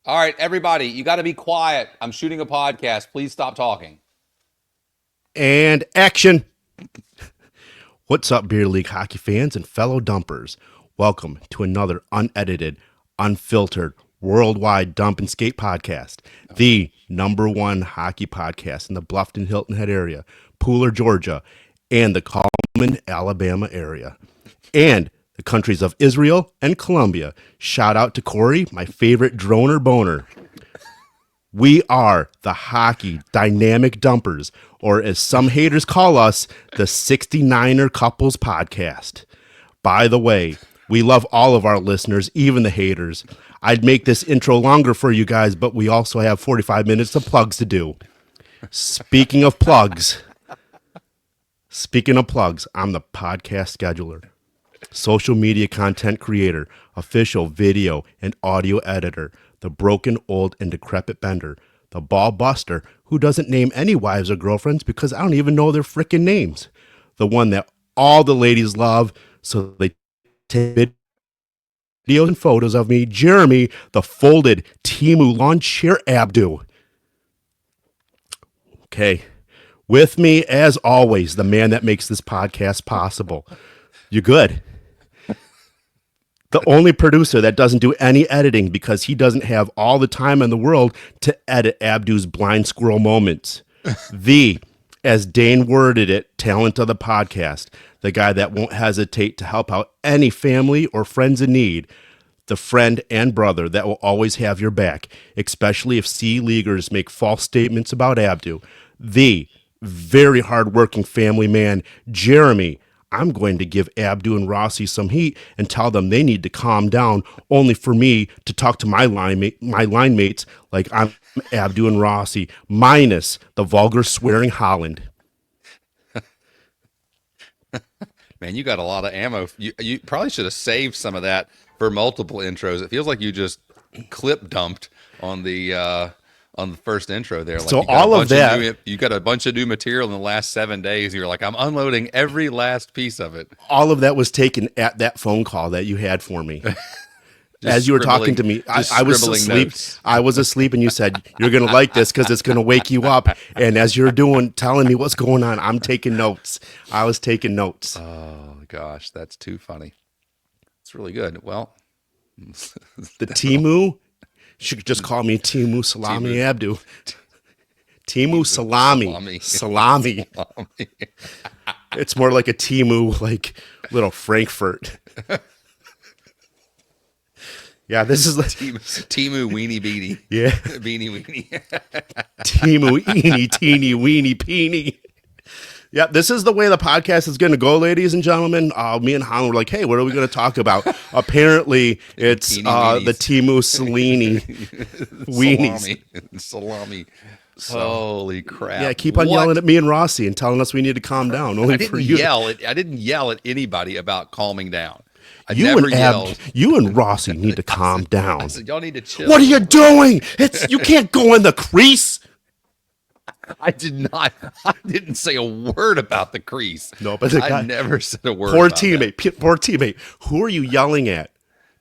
All right, everybody, you got to be quiet. I'm shooting a podcast. Please stop talking. And action. What's up, Beer League hockey fans and fellow dumpers? Welcome to another unedited, unfiltered, worldwide dump and skate podcast, the number one hockey podcast in the Bluffton Hilton Head area, Pooler, Georgia, and the Cullman, Alabama area, and the countries of Israel and Colombia. Shout out to Corey, my favorite droner boner. We are the Hockey Dynamic Dumpers, or as some haters call us, the 69er Couples Podcast. By the way, we love all of our listeners, even the haters. I'd make this intro longer for you guys, but we also have 45 minutes of plugs to do. Speaking of plugs, I'm the podcast scheduler, social media content creator, official video and audio editor, the broken, old, and decrepit bender, the ball buster who doesn't name any wives or girlfriends because I don't even know their freaking names, the one that all the ladies love, so they take videos and photos of me, Jeremy, the folded Timu lawn chair Abdoo. Okay, with me, as always, the man that makes this podcast possible. You good? The only producer that doesn't do any editing because he doesn't have all the time in the world to edit Abdoo's blind squirrel moments. The, as Dane worded it, talent of the podcast, the guy that won't hesitate to help out any family or friends in need, the friend and brother that will always have your back, especially if C-leaguers make false statements about Abdoo. The very hardworking family man, Jeremy. I'm going to give Abdoo and Rossi some heat and tell them they need to calm down, only for me to talk to my line mates like I'm Abdoo and Rossi, minus the vulgar swearing Holland. Man, you got a lot of ammo. You probably should have saved some of that for multiple intros. It feels like you just clip dumped on the first intro there. Like So you got all of that, you got a bunch of new material in the last 7 days. You're like, I'm unloading every last piece of it. all of that was taken at that phone call that you had for me. As you were talking to me, I was asleep. Notes. I was asleep, and you said you're going to like this because it's going to wake you up. And as you're telling me what's going on, I'm taking notes. I was taking notes. Oh gosh, that's too funny. It's really good. Well, The Timu, should just call me Timu Salami Timu. Abdoo. Timu Salami. It's more like a Timu, like little Frankfurt. Yeah, this is like Timu Weenie Beanie. yeah, Beanie Weenie. Timu Eeny Teeny Weeny Peeny. Yeah, this is the way the podcast is going to go, ladies and gentlemen. Me and Holland were like, hey, what are we going to talk about? Apparently, it's the Timu Salini weenies. Salami. Holy crap. Yeah, keep on yelling at me and Rossi and telling us we need to calm down. Only for you. I didn't yell at anybody about calming down. I You never and yelled. you and Rossi need to calm I down. said, y'all need to chill. What are you doing? You can't go in the crease. I did not. I didn't say a word about the crease. No, but the I guy, never said a word poor about teammate, poor teammate. Who are you yelling at?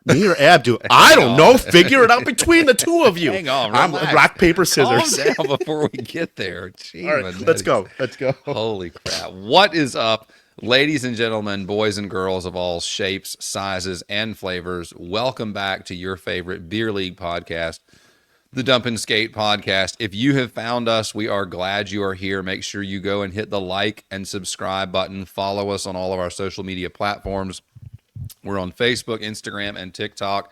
Me or Abdoo? I don't know. Figure it out between the two of you. Hang on, I'm relax. rock, paper, scissors. Calm down before we get there. Gee, All right, let's go. Let's go. Holy crap. What is up, ladies and gentlemen, boys and girls of all shapes, sizes, and flavors? Welcome back to your favorite beer league podcast, the Dump and Skate podcast. If you have found us, we are glad you are here. Make sure you go and hit the like and subscribe button. Follow us on all of our social media platforms. We're on Facebook, Instagram, and TikTok.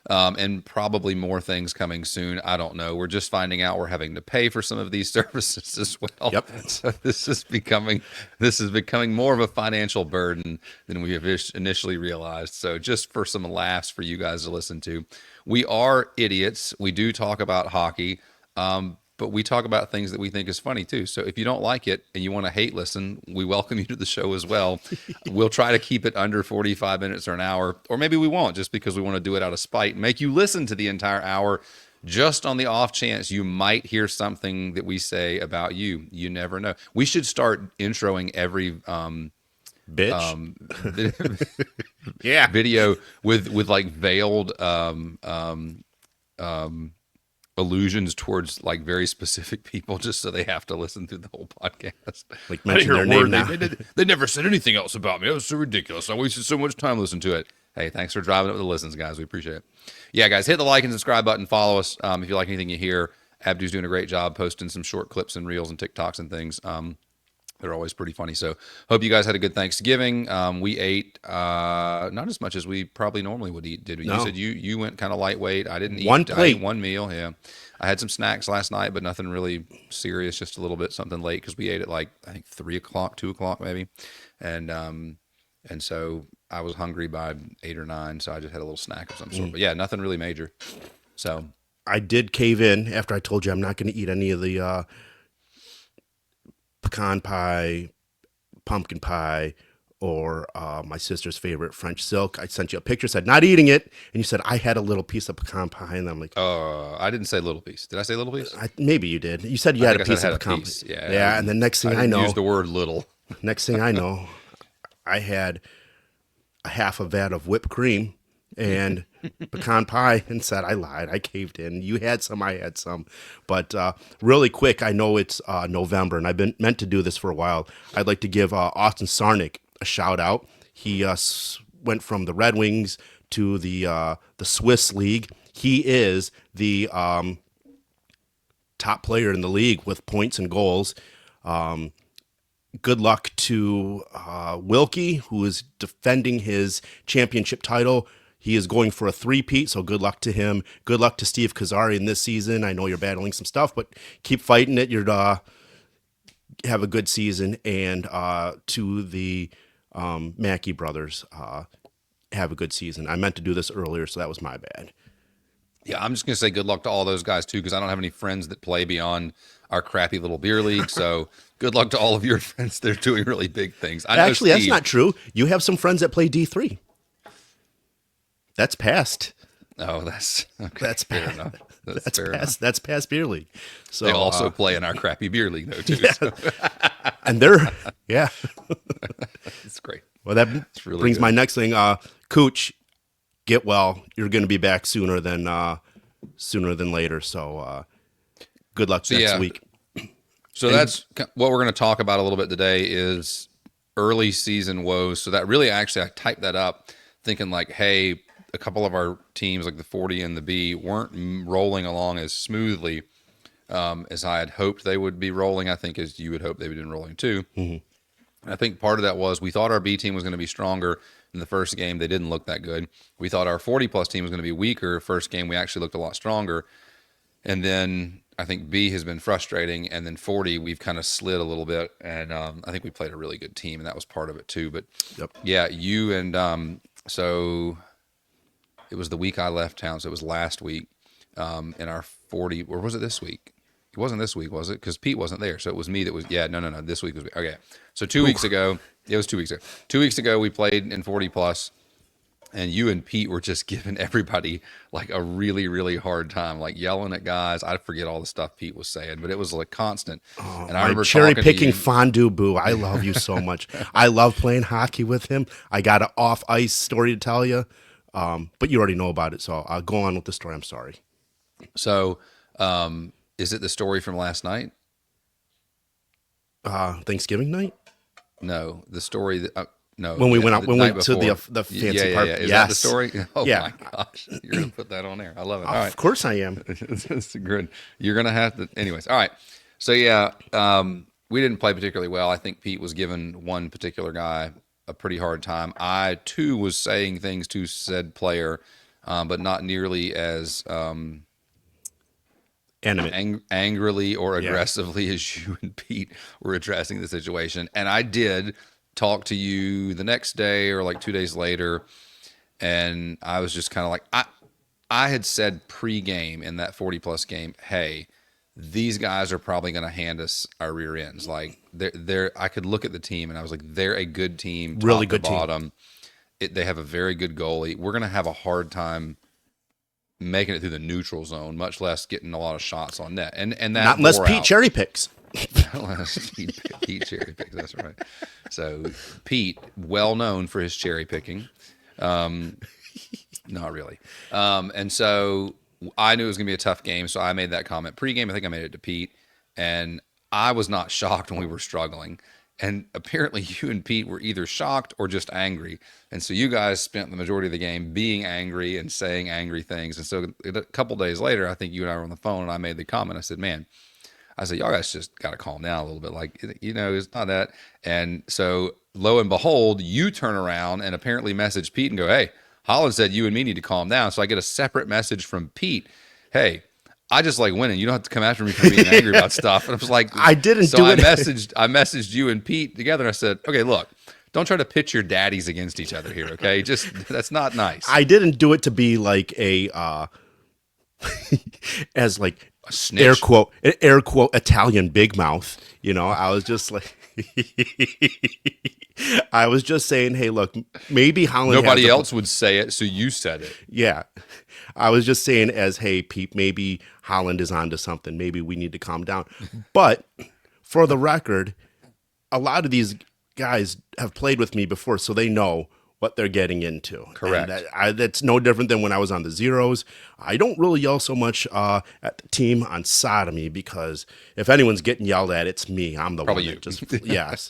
And probably more things coming soon. I don't know. We're just finding out we're having to pay for some of these services as well. Yep. So this is becoming more of a financial burden than we have initially realized. So just for some laughs for you guys to listen to, we are idiots. We do talk about hockey. But we talk about things that we think is funny too. So if you don't like it and you want to hate listen, we welcome you to the show as well. We'll try to keep it under 45 minutes or an hour, or maybe we won't, just because we want to do it out of spite and make you listen to the entire hour, just on the off chance you might hear something that we say about you. You never know. We should start introing every Bitch. Yeah. video with like veiled allusions towards like very specific people just so they have to listen through the whole podcast. Like I didn't mention hear their a name word. now. They never said anything else about me. It was so ridiculous. I wasted so much time listening to it. Hey, thanks for driving up the listens, guys. We appreciate it. Yeah, guys, hit the like and subscribe button. Follow us if you like anything you hear. Abdoo's doing a great job posting some short clips and reels and TikToks and things. They're always pretty funny. So hope you guys had a good Thanksgiving. We ate not as much as we probably normally would eat, did we? No. You said you went kind of lightweight. I didn't eat. One I plate. ate one meal. Yeah. I had some snacks last night, but nothing really serious, just a little bit something late because we ate at like I think 3 o'clock, 2 o'clock maybe. And so I was hungry by 8 or 9, so I just had a little snack of some sort. But yeah, nothing really major. So I did cave in after I told you I'm not going to eat any of the pecan pie, pumpkin pie, or my sister's favorite French silk. I sent you a picture, said not eating it, and you said I had a little piece of pecan pie, and I'm like, I didn't say little piece. Did I say little piece? maybe you did. You said you had a piece of pecan pie. Yeah. Yeah, and the next thing I know, use the word little. next thing I know, I had a half a vat of whipped cream and pecan pie and said I lied. I caved in. You had some, I had some. But really quick, I know it's November, and I've been meant to do this for a while. I'd like to give Austin Sarnick a shout out. He went from the Red Wings to the Swiss League. He is the top player in the league with points and goals. Good luck to Wilkie, who is defending his championship title. He is going for a three-peat, so good luck to him. Good luck to Steve Kazari in this season. I know you're battling some stuff, but keep fighting it. You're have a good season. And to the Mackey brothers, have a good season. I meant to do this earlier, so that was my bad. Yeah, I'm just going to say good luck to all those guys, too, because I don't have any friends that play beyond our crappy little beer league. So good luck to all of your friends. They're doing really big things. Actually, that's not true. You have some friends that play D3. That's past. Oh, that's okay. That's fair past. enough. That's fair past. enough. That's past beer league. So They also play in our crappy beer league, though, too. yeah. So And they're yeah. it's great. Well, that really brings good. my next thing. Cooch, get well. You're going to be back sooner than later. So good luck next week. So that's what we're going to talk about a little bit today is early season woes. So that really actually I typed that up thinking like, hey, a couple of our teams like the 40 and the B weren't rolling along as smoothly as I had hoped they would be rolling. I think as you would hope they would be rolling too. Mm-hmm. I think part of that was we thought our B team was going to be stronger in the first game. They didn't look that good. We thought our 40-plus team was going to be weaker. First game, we actually looked a lot stronger. And then I think B has been frustrating. And then 40, we've kind of slid a little bit. And I think we played a really good team, and that was part of it too. But yeah, you and so it was the week I left town. So it was last week in our 40, or was it this week? It wasn't this week, was it? Because Pete wasn't there. So it was me that was, no. This week was, okay. So 2 weeks ago, it was 2 weeks ago. 2 weeks ago, we played in 40 plus, and you and Pete were just giving everybody like a really, really hard time, like yelling at guys. I forget all the stuff Pete was saying, but it was like constant. Oh, and I remember cherry talking to picking you. fondue boo. I love you so much. I love playing hockey with him. I got an off ice story to tell you, but you already know about it. So I'll go on with the story. I'm sorry. So, is it the story from last night? Thanksgiving night? No, the story that no. When we went out, the when we night went to before. the fancy yeah, part. Yeah. Is that the Yes. story? Oh Yeah. my gosh, you're gonna put that on there. I love it. All right. Of course I am. It's good. You're gonna have to. Anyways, all right. So yeah, we didn't play particularly well. I think Pete was giving one particular guy a pretty hard time. I too was saying things to said player, but not nearly as angrily or aggressively as you and Pete were addressing the situation. And I did talk to you the next day or like 2 days later, and I was just kind of like, I had said pre-game in that 40-plus game, hey, these guys are probably going to hand us our rear ends. Like they're I could look at the team and I was like, they're a good team, Really top to good team. bottom. They have a very good goalie. We're going to have a hard time making it through the neutral zone, much less getting a lot of shots on net. And that Not unless bore Pete out. cherry picks. Unless Pete cherry picks. That's right. So Pete, well known for his cherry picking. Not really. And so I knew it was going to be a tough game, so I made that comment pregame. I think I made it to Pete, and I was not shocked when we were struggling. And apparently, you and Pete were either shocked or just angry. And so you guys spent the majority of the game being angry and saying angry things. And so a couple days later, I think you and I were on the phone, and I made the comment. I said, "Man," I said, "y'all guys just got to calm down a little bit. Like, it's not that." And so lo and behold, you turn around and apparently message Pete and go, "Hey, Holland said you and me need to calm down." So I get a separate message from Pete. "Hey, I just like winning. You don't have to come after me for being angry about stuff." And I was like, I didn't so do I it. messaged you and Pete together. And I said, "Okay, look, don't try to pit your daddies against each other here. Okay. Just, that's not nice." I didn't do it to be like as like A snitch. air quote Italian big mouth. I was just like, I was just saying, hey, look, maybe Holland. Nobody else would say it. So you said it. Yeah. I was just saying hey, Pete, maybe Holland is onto something. Maybe we need to calm down. But for the record, a lot of these guys have played with me before, so they know what they're getting into. Correct. And that's no different than when I was on the zeros. I don't really yell so much at the team on sodomy, because if anyone's getting yelled at, it's me. I'm the Probably one you. that just yes.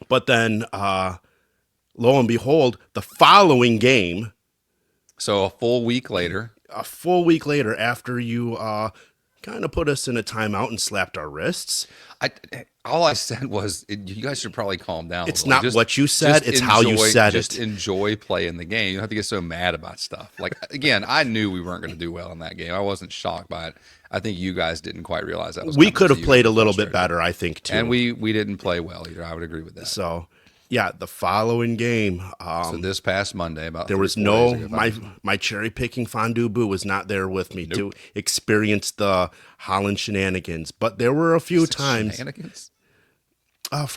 But then lo and behold, the following game, So a full week later, after you kind of put us in a timeout and slapped our wrists. all I said was, you guys should probably calm down. It's a little. not what you said, it's how you said it. Just enjoy playing the game. You don't have to get so mad about stuff. Like, again, I knew we weren't going to do well in that game. I wasn't shocked by it. I think you guys didn't quite realize that was We coming, could so have you played were a little bit frustrated. better, I think, too. And we didn't play well either. I would agree with that. So, yeah, the following game, So this past Monday, about there was 3-4 no days ago, my cherry picking fondue boo was not there with me to experience the Holland shenanigans. But there were a few times shenanigans.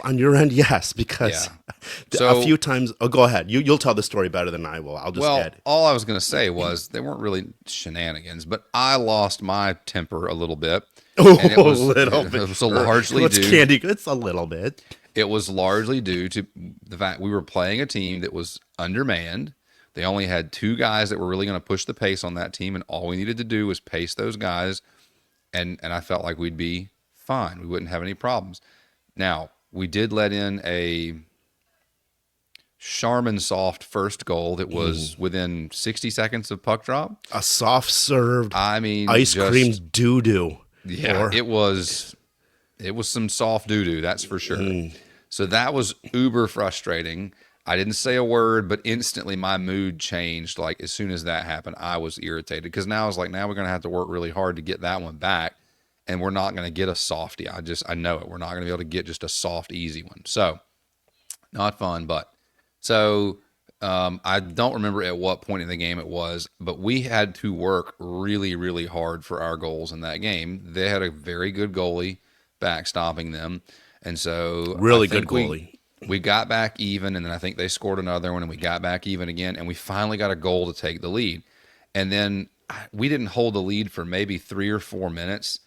On your end, yes, because Yeah. So- a few times. Oh, go ahead. You'll tell the story better than I will. I'll just Well, add. all I was going to say was they weren't really shenanigans, but I lost my temper a little bit. And A little bit. It was largely It's due. candy. It's a little bit. It was largely due to the fact we were playing a team that was undermanned. They only had two guys that were really going to push the pace on that team, and all we needed to do was pace those guys, and I felt like we'd be fine. We wouldn't have any problems. Now, we did let in a Charmin soft first goal that was within 60 seconds of puck drop. A soft served I mean, ice just- cream doo doo. Yeah, it was some soft doo-doo, that's for sure. So that was uber frustrating. I didn't say a word, but instantly my mood changed. Like, as soon as that happened, I was irritated, because now I was like, now we're going to have to work really hard to get that one back, and we're not going to get a softie. I know it. We're not going to be able to get just a soft, easy one. So, not fun, but so I don't remember at what point in the game it was, but we had to work really, really hard for our goals in that game. They had a very good goalie backstopping them, and so Really I think good goalie. We got back even, and then I think they scored another one, and we got back even again, and we finally got a goal to take the lead. And then we didn't hold the lead for maybe 3 or 4 minutes.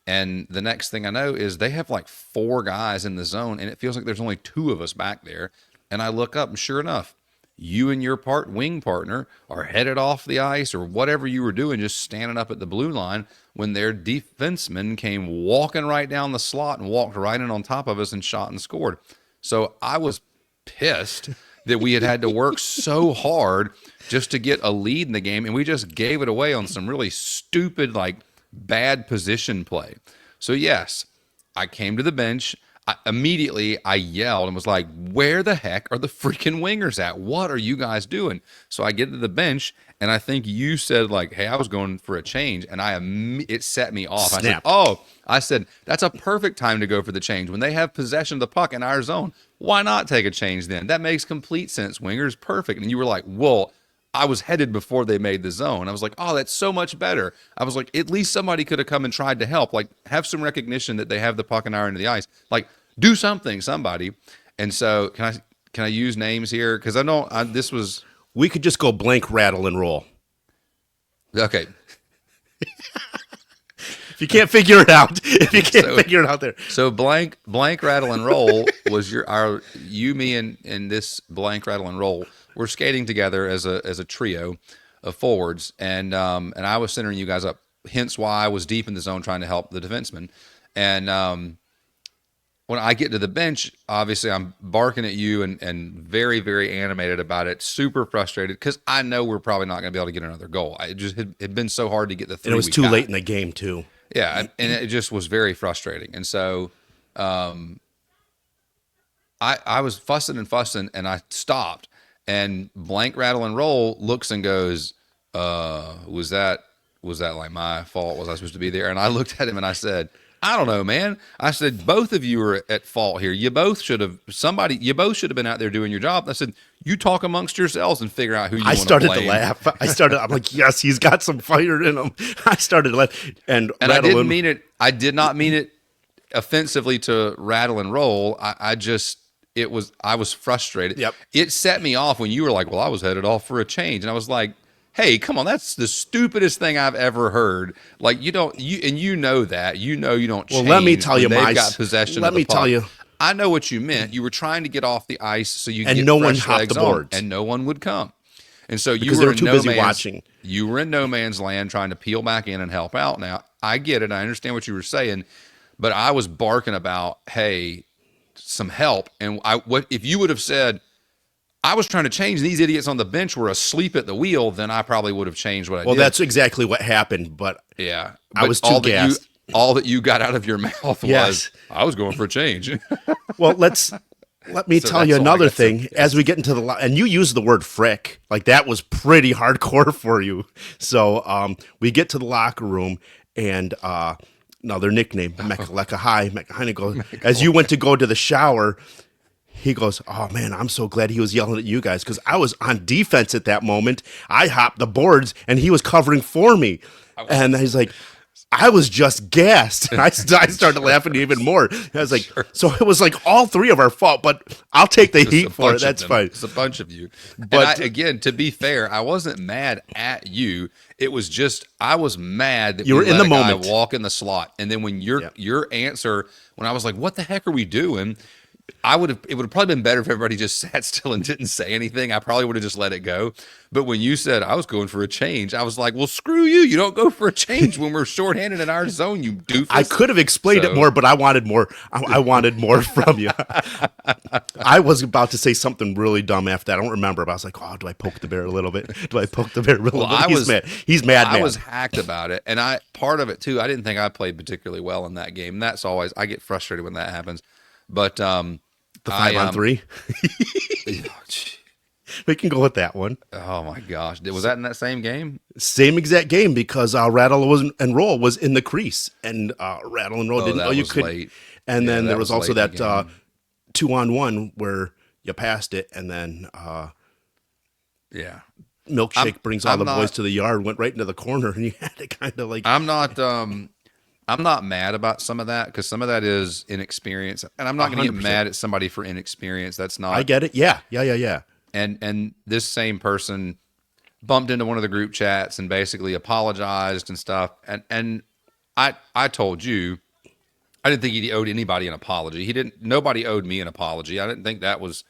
And the next thing I know is they have like 4 guys in the zone, and it feels like there's only 2 of us back there. And I look up, and sure enough, you and your wing partner are headed off the ice or whatever you were doing, just standing up at the blue line, when their defenseman came walking right down the slot and walked right in on top of us and shot and scored. So I was pissed that we had to work so hard just to get a lead in the game, and we just gave it away on some really stupid, like, bad position play. So yes, I came to the bench. Immediately I yelled and was like, where the heck are the freaking wingers at? What are you guys doing? So I get to the bench, and I think you said, like, hey, I was going for a change, and it set me off. Snap. I said, that's a perfect time to go for the change. When they have possession of the puck in our zone, why not take a change then? That makes complete sense. Wingers, perfect. And you were like, well, I was headed before they made the zone. I was like, oh, that's so much better. I was like, at least somebody could have come and tried to help. Like, have some recognition that they have the puck in our end of the ice. Like, do something, somebody. And so, can I use names here? Because this was... We could just go blank, rattle, and roll. Okay. If you can't figure it out, figure it out there. So blank, rattle, and roll was you, me, and this blank, rattle, and roll. We're skating together as a trio. of forwards, and I was centering you guys up. Hence why I was deep in the zone trying to help the defenseman. And when I get to the bench, obviously I'm barking at you and very, very animated about it, super frustrated because I know we're probably not going to be able to get another goal. It just had been so hard to get the three. And it was we too got. late in the game too. Yeah, and it just was very frustrating. And so I was fussing and fussing, and I stopped. And blank, rattle, and roll looks and goes, was that like my fault? Was I supposed to be there? And I looked at him and I said, I don't know, man. I said, both of you are at fault here. You both should have been out there doing your job. I said, you talk amongst yourselves and figure out who you want to blame. I started to laugh. I'm like, yes, he's got some fire in him. I started to laugh. And I didn't mean it. I did not mean it offensively to rattle and roll. I was frustrated. Yep. It set me off when you were like, well, I was headed off for a change. And I was like, hey, come on, that's the stupidest thing I've ever heard. Like you know that. You don't change. Well, let me tell you, they've got possession let of the me puck. tell you. I know what you meant. You were trying to get off the ice so you And get no one fresh hopped legs the on, boards. and no one would come. And so Because you they were were too in busy watching. You were in no man's land trying to peel back in and help out. Now, I get it. I understand what you were saying, but I was barking about, hey, some help. And what if you would have said, I was trying to change, these idiots on the bench were asleep at the wheel, then I probably would have changed what I did. Well, that's exactly what happened, but yeah. I was too gassed. All that you got out of your mouth Yes. was, I was going for a change. Well, let me So tell you that's all I another got to thing. say. As we get into and you used the word frick, like that was pretty hardcore for you. So we get to the locker room, and another nickname, Mekahai goes, as you went to go to the shower, he goes, oh man, I'm so glad he was yelling at you guys because I was on defense at that moment. I hopped the boards, and he was covering for me. And he's like, I was just gassed. I started laughing even more. I was like, so it was like all three of our fault, but I'll take the heat for it. That's fine. It's a bunch of you. But again, to be fair, I wasn't mad at you. It was just I was mad that you were we in let the a guy moment. walk in the slot, and then when your answer, when I was like, "What the heck are we doing?" It would have probably been better if everybody just sat still and didn't say anything. I probably would have just let it go. But when you said I was going for a change, I was like, well, screw you. You don't go for a change when we're shorthanded in our zone, you doofus. I could have explained it more, but I wanted more. I wanted more from you. I was about to say something really dumb after that. I don't remember, but I was like, oh, do I poke the bear a little bit? Do I poke the bear a little bit? He's mad. He's mad. I was hacked about it. And part of it too, I didn't think I played particularly well in that game. And that's always, I get frustrated when that happens. But the 5-on-3. We can go with that one. Oh my gosh. Was that in that same game? Same exact game because Rattle and Roll was in the crease, and Rattle and Roll didn't know you could. Late. And Yeah, then that there was was also late in the that game. 2-on-1 where you passed it, and then Yeah. Milkshake brings all I'm the not- boys to the yard, went right into the corner, and you had to kind of like. I'm not mad about some of that because some of that is inexperience, and I'm not going to get 100%. mad at somebody for inexperience. That's not. I get it. Yeah. And this same person bumped into one of the group chats and basically apologized and stuff. And I told you, I didn't think he owed anybody an apology. Nobody owed me an apology. I didn't think that was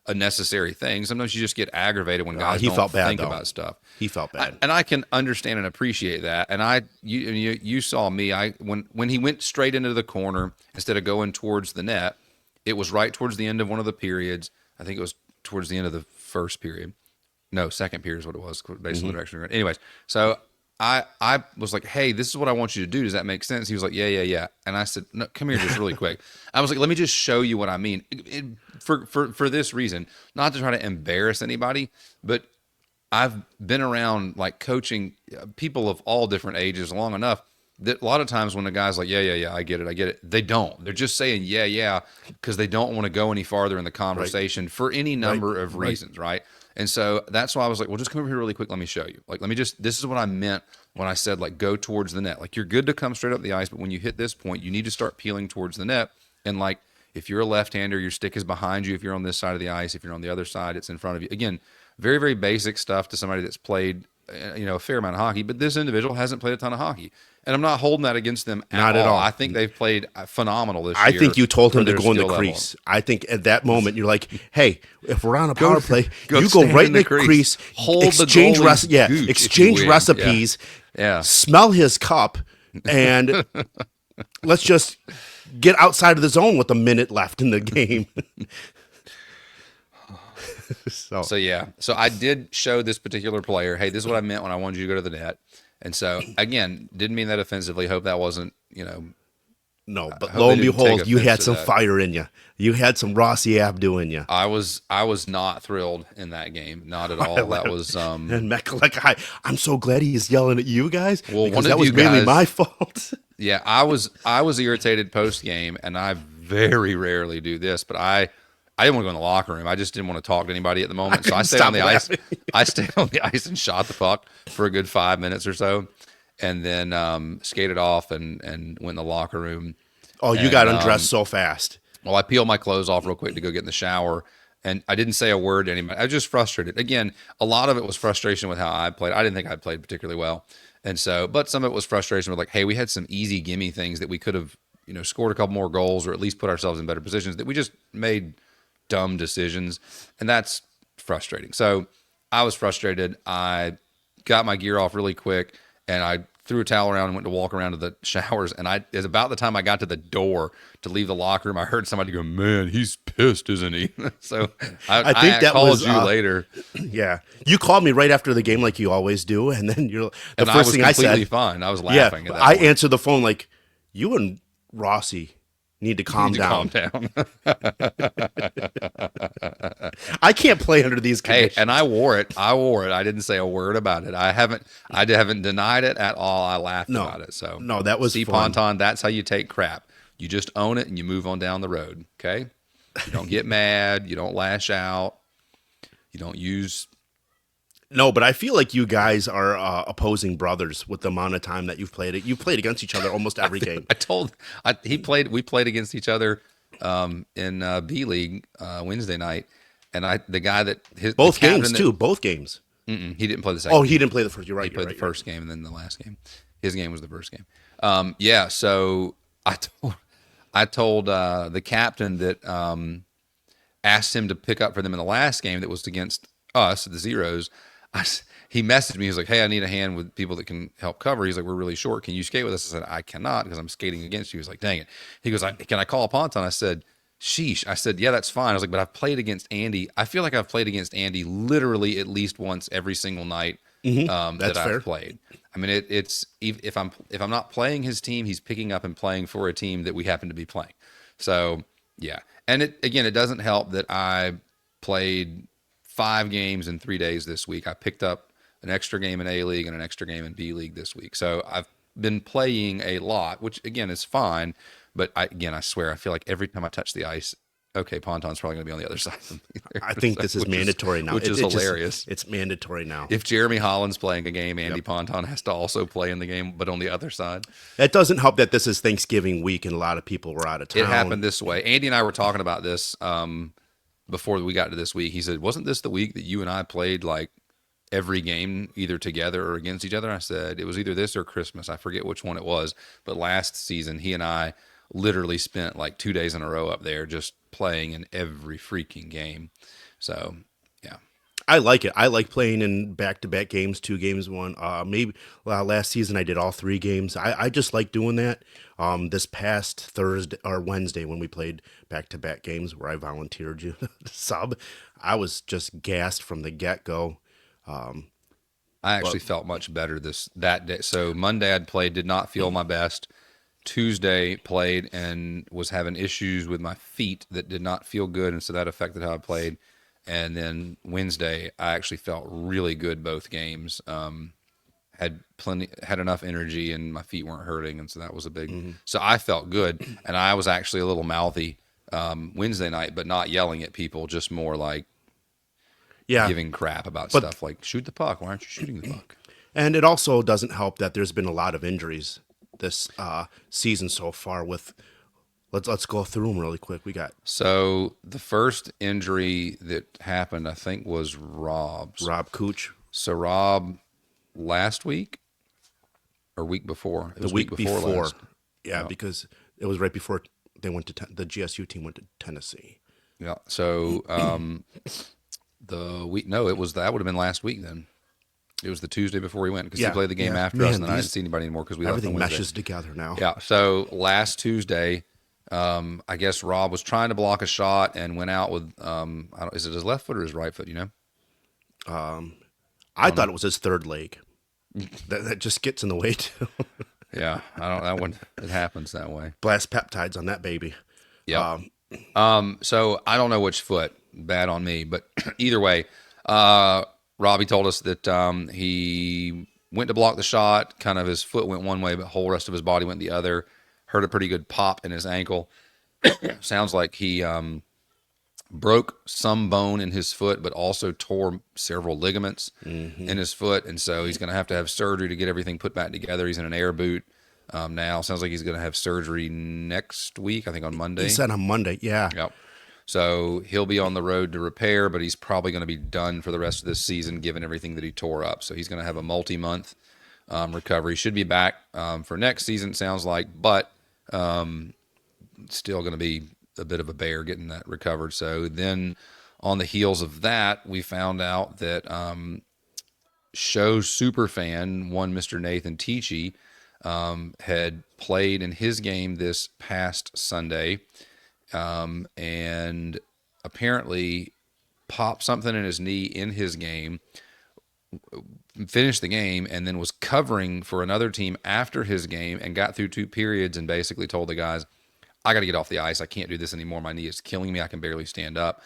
a necessary thing. Sometimes you just get aggravated when guys he don't felt bad, think though. about stuff. He felt bad. And I can understand and appreciate that. And you saw me. When he went straight into the corner instead of going towards the net, it was right towards the end of one of the periods. I think it was towards the end of the first period. No, second period is what it was, based on the direction we were in. Anyways, so I was like, hey, this is what I want you to do. Does that make sense? He was like, yeah. And I said, no, come here just really quick. I was like, let me just show you what I mean. For this reason, not to try to embarrass anybody, but I've been around like coaching people of all different ages long enough that a lot of times when the guy's like, yeah, I get it. They don't. They're just saying, yeah, because they don't want to go any farther in the conversation for any number of reasons, right? And so that's why I was like, well, just come over here really quick. Let me show you. Like, this is what I meant when I said, like, go towards the net. Like, you're good to come straight up the ice, but when you hit this point, you need to start peeling towards the net. And, like, if you're a left-hander, your stick is behind you. If you're on this side of the ice, if you're on the other side, it's in front of you. Again, very, very basic stuff to somebody that's played a fair amount of hockey, but this individual hasn't played a ton of hockey. And I'm not holding that against them at Not at all. all. I think they've played phenomenal this I year think you told for him to their go in the skill level. crease. I think at that moment you're like, "Hey, if we're on a power play, go you go stand right in in the the crease. crease, Hold the exchange goalie's gooch if you exchange win." recipes, Yeah. smell his cup, and let's just get outside of the zone with a minute left in the game." So yeah. So I did show this particular player, hey, this is what I meant when I wanted you to go to the net. And so again, didn't mean that offensively. Hope that wasn't, No, but hope lo they and didn't take behold, you offense had to some that. fire in you. You had some Rossi Abdoo in you. I was not thrilled in that game. Not at all. That was And Mecca, like, I'm so glad he's yelling at you guys Well, because one of that was you mainly guys- my fault. yeah, I was irritated post game, and I very rarely do this, but I didn't want to go in the locker room. I just didn't want to talk to anybody at the moment. So I couldn't stayed on stop the ice. laughing. I stayed on the ice and shot the puck for a good 5 minutes or so, and then skated off and went in the locker room. Oh, you And, got undressed so fast. Well, I peeled my clothes off real quick to go get in the shower, and I didn't say a word to anybody. I was just frustrated. Again, a lot of it was frustration with how I played. I didn't think I played particularly well, and so, but some of it was frustration with like, hey, we had some easy gimme things that we could have, scored a couple more goals or at least put ourselves in better positions that we just made dumb decisions, and that's frustrating. So I was frustrated. I got my gear off really quick, and I threw a towel around and went to walk around to the showers. And it was about the time I got to the door to leave the locker room, I heard somebody go, "Man, he's pissed, isn't he?" So I think that called was, you later, Yeah. You called me right after the game like you always do. And then the and I first was thing I completely said, fine. I was yeah, laughing. At that I point. answered the phone like, you and Rossi need to calm You need to down. calm down. I can't play under these Hey, conditions. and I wore it. I didn't say a word about it. I haven't denied it at all. I laughed No. about it. So No, that was Steve fun. Ponton. That's how you take crap. You just own it and you move on down the road. Okay. You don't get mad. You don't lash out. You don't use. No, but I feel like you guys are opposing brothers with the amount of time that you've played it. You've played against each other almost every game. We played against each other in B League Wednesday night, and the guy that Both the captain games, that- too. Both games. He didn't play the second. Oh, he didn't play the first. You're right. He You're played right. the first game and then the last game. His game was the first game. Yeah. So I told the captain that asked him to pick up for them in the last game that was against us, the Zeros. He messaged me. He was like, "Hey, I need a hand with people that can help cover." He's like, "We're really short. Can you skate with us?" I said, "I cannot because I'm skating against you." He was like, "Dang it." He goes, "Can I call Ponton?" I said, "Sheesh." I said, "Yeah, that's fine." I was like, "But I've played against Andy. I feel like I've played against Andy literally at least once every single night that That's fair. I've played. I mean, it's if I'm not playing his team, he's picking up and playing for a team that we happen to be playing. So yeah, and it doesn't help that I played 5 games in 3 days this week. I picked up an extra game in A League and an extra game in B League this week. So I've been playing a lot, which again is fine. But I swear, I feel like every time I touch the ice, okay, Ponton's probably going to be on the other side of me there. I think this is Which mandatory now. Which is hilarious. It's mandatory now. If Jeremy Holland's playing a game, Andy Ponton has to also play in the game, but on the other side. That doesn't help that this is Thanksgiving week and a lot of people were out of town. It happened this way. Andy and I were talking about this before we got to this week. He said, "Wasn't this the week that you and I played like every game either together or against each other?" I said, "It was either this or Christmas. I forget which one it was. But last season, he and I literally spent like 2 days in a row up there just playing in every freaking game." So, yeah. I like it. I like playing in back-to-back games, 2 games, 1. Maybe last season I did all 3 games. I just like doing that. This past Thursday or Wednesday when we played back-to-back games where I volunteered you to sub, I was just gassed from the get-go. I actually felt much better that day. So Monday I'd played, did not feel my best. Tuesday played and was having issues with my feet that did not feel good, and so that affected how I played. And then Wednesday I actually felt really good both games. Had enough energy and my feet weren't hurting, and so that was a big. So I felt good, and I was actually a little mouthy Wednesday night, but not yelling at people, just more like giving crap about stuff like shoot the puck. Why aren't you shooting the puck? And it also doesn't help that there's been a lot of injuries this season so far. With let's go through them really quick. We got So the first injury that happened, I think, was Rob's. Rob Cooch. So Rob last week or week before. It The was week week before last. Yeah, because it was right before they went to the GSU team went to Tennessee. Yeah. So no, it was that would have been last week then. It was the Tuesday before he went because he Yeah, played the game yeah. after us, Man, and then I didn't see anybody anymore because we left on everything Wednesday. meshes together now. Yeah. So last Tuesday, I guess Rob was trying to block a shot and went out with is it his left foot or his right foot? You know. I thought it was his third leg. That just gets in the way too. Yeah. I don't. That one. It happens that way. Blast peptides on that baby. Yeah. So I don't know which foot. Bad on me, but either way, Robbie told us that he went to block the shot. Kind of his foot went one way, but the whole rest of his body went the other. Heard a pretty good pop in his ankle. Sounds like he broke some bone in his foot, but also tore several ligaments in his foot, and so he's going to have surgery to get everything put back together. He's in an air boot now. Sounds like he's going to have surgery next week. I think on Monday. He said on Monday, yeah. Yep. So he'll be on the road to repair, but he's probably going to be done for the rest of this season, given everything that he tore up. So he's going to have a multi-month recovery. Should be back for next season, sounds like, but still going to be a bit of a bear getting that recovered. So then on the heels of that, we found out that show superfan, one Mr. Nathan Teachy, had played in his game this past Sunday, and apparently popped something in his knee in his game, finished the game, and then was covering for another team after his game and got through 2 periods and basically told the guys, I got to get off the ice. I can't do this anymore. My knee is killing me. I can barely stand up.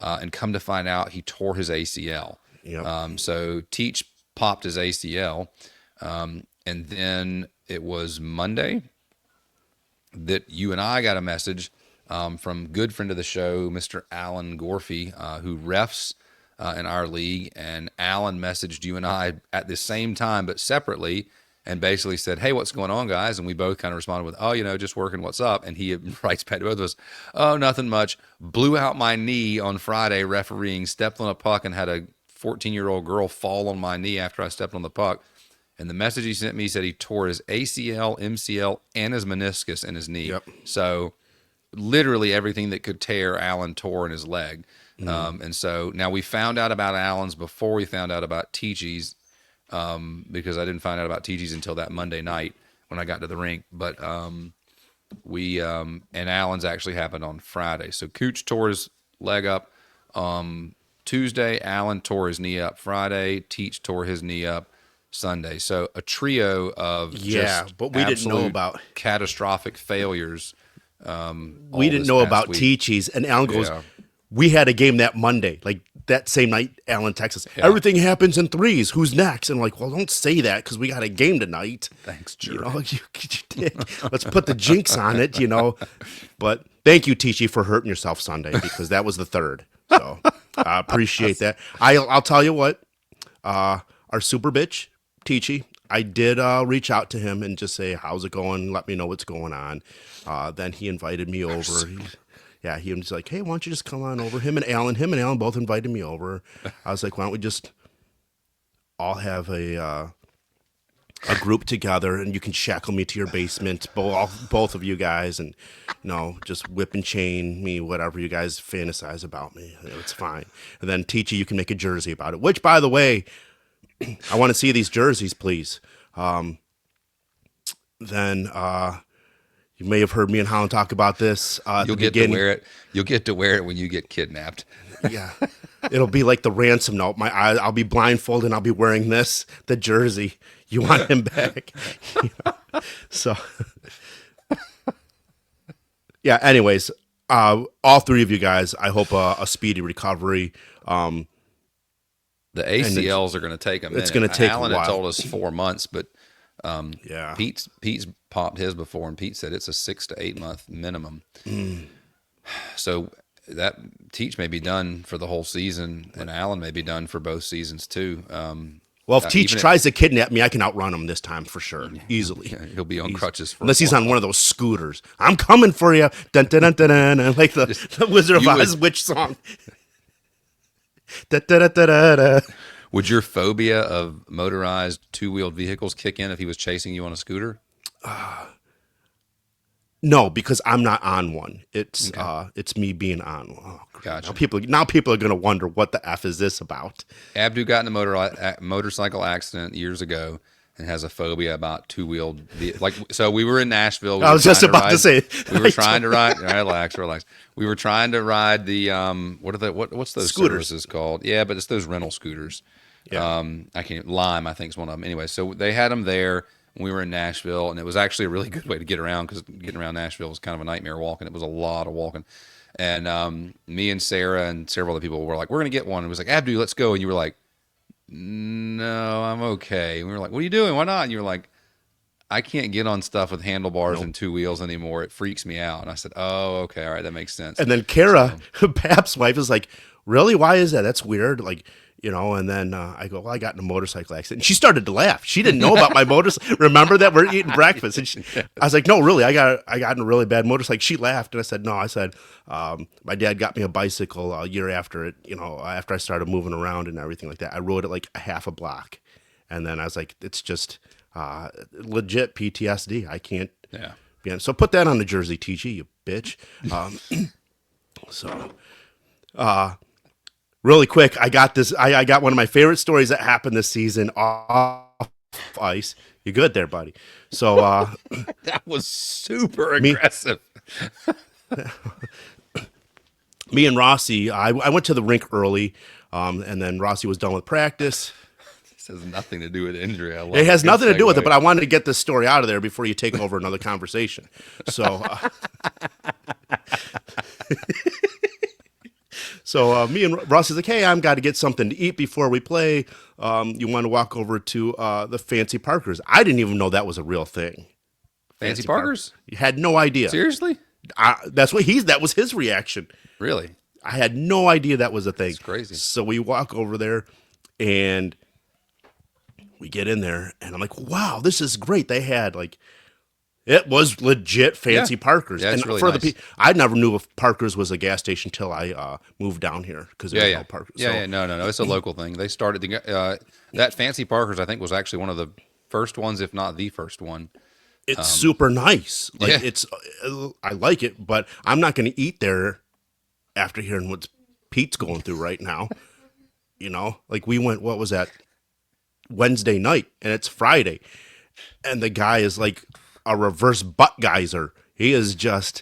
And come to find out, he tore his ACL. Yep. So Teach popped his ACL. And then it was Monday that you and I got a message from good friend of the show, Mr. Alan Gorfie, who refs in our league. And Alan messaged you and I at the same time, but separately, and basically said, hey, what's going on, guys? And we both kind of responded with, oh, just working, what's up? And he writes back to both of us, oh, nothing much. Blew out my knee on Friday refereeing, stepped on a puck and had a 14-year-old girl fall on my knee after I stepped on the puck. And the message he sent me said he tore his ACL, MCL, and his meniscus in his knee. Yep. So literally everything that could tear, Alan tore in his leg. And so now we found out about Alan's before we found out about Teachy's, because I didn't find out about Teachy's until that Monday night when I got to the rink. But and Alan's actually happened on Friday. So Cooch tore his leg up Tuesday. Alan tore his knee up Friday. Teach tore his knee up Sunday. So a trio of but we didn't know about catastrophic failures. We didn't know about Teachy's, and Alan goes, we had a game that Monday, like that same night. Alan texts us, everything happens in threes. Who's next? And I'm like, well, don't say that because we got a game tonight. Thanks, jerk. You did. Let's put the jinx on it, But thank you, Teachy, for hurting yourself Sunday because that was the third. So I appreciate that. I'll tell you what, our super bitch, Teachy, I did reach out to him and just say, how's it going? Let me know what's going on. Then he invited me over. He was like, hey, why don't you just come on over? Him and Alan both invited me over. I was like, why don't we just all have a group together and you can shackle me to your basement, both of you guys, and just whip and chain me, whatever you guys fantasize about me. It's fine. And then Teachy, you can make a jersey about it, which, by the way, I want to see these jerseys, please. Then you may have heard me and Holland talk about this. You'll get to wear it. You'll get to wear it when you get kidnapped. Yeah, it'll be like the ransom note. I'll be blindfolded and I'll be wearing the jersey. You want him back? So, yeah. Anyways, all three of you guys, I hope a speedy recovery. The ACLs are going to take a minute. It's going to take Alan a while. had told us 4 months, but yeah, Pete's popped his before, and Pete said it's a 6 to 8 month minimum. So that Teach may be done for the whole season, and Alan may be done for both seasons too. Well, if Teach tries to kidnap me, I can outrun him this time for sure, easily. He'll be on crutches for unless he's on one of those scooters. I'm coming for you, dun, dun, dun, dun, dun, dun, like the Wizard of Oz witch song. Da, da, da, da, da, da. Would your phobia of motorized two-wheeled vehicles kick in if he was chasing you on a scooter? No, because I'm not on one. Okay. It's me being on one. Oh, great. Gotcha. Now people are gonna wonder what the F is this about. Abdoo got in a motorcycle accident years ago and has a phobia about two-wheeled like. So we were in Nashville. We I were was just trying to about to ride- say. We were trying to ride. Relax, relax. We were trying to ride the what's those Scooters. services called? Yeah, but it's those rental scooters. Yeah. I can't Lime, I think is one of them. Anyway, so they had them there. We were in Nashville, and it was actually a really good way to get around because getting around Nashville was kind of a nightmare walking. It was a lot of walking. And me and Sarah and several other people were like, "We're gonna get one." And it was like, "Abdoo, let's go." And you were like, "No, I'm okay." And we were like, "What are you doing? Why not?" And you were like, "I can't get on stuff with handlebars and two wheels anymore. It freaks me out." And I said, "Oh, okay, all right, that makes sense." And then Kara, Pap's wife, is like, "Really? Why is that? That's weird." Like, and then I go, "Well, I got in a motorcycle accident." And she started to laugh. She didn't know about my motorcycle. Remember that we're eating breakfast, and I was like, "No, really, I got in a really bad motorcycle." She laughed, and I said, "No," I said, "My dad got me a bicycle a year after it. After I started moving around and everything like that. I rode it like a half a block, and then I was like, it's just legit PTSD. I can't." Yeah. So put that on the jersey, TG, you bitch. So. Really quick, I got this. I got one of my favorite stories that happened this season off ice. You good there, buddy? So That was super aggressive. me and Rossi, I went to the rink early, and then Rossi was done with practice. This has nothing to do with injury. I love It has Good nothing to do with it, segue. but I wanted to get this story out of there before you take over another conversation. So, me and Rossi's like, "Hey, I'm got to get something to eat before we play. You want to walk over to the Fancy Parkers?" I didn't even know that was a real thing. Fancy Parkers? You had no idea. Seriously? That was his reaction. Really? I had no idea that was a thing. That's crazy. So we walk over there, and we get in there, and I'm like, "Wow, this is great." They had it was legit Fancy Yeah. Parkers. Yeah, it's and really for nice. I never knew if Parkers was a gas station till I moved down here because there was Yeah. no Parkers. Yeah, So, yeah. No. It's a local thing. They started that Fancy Parkers, I think, was actually one of the first ones, if not the first one. it's super nice. Yeah. I like it, but I'm not going to eat there after hearing what Pete's going through right now. We went, what was that, Wednesday night, and it's Friday, and the guy is like a reverse butt geyser. He is just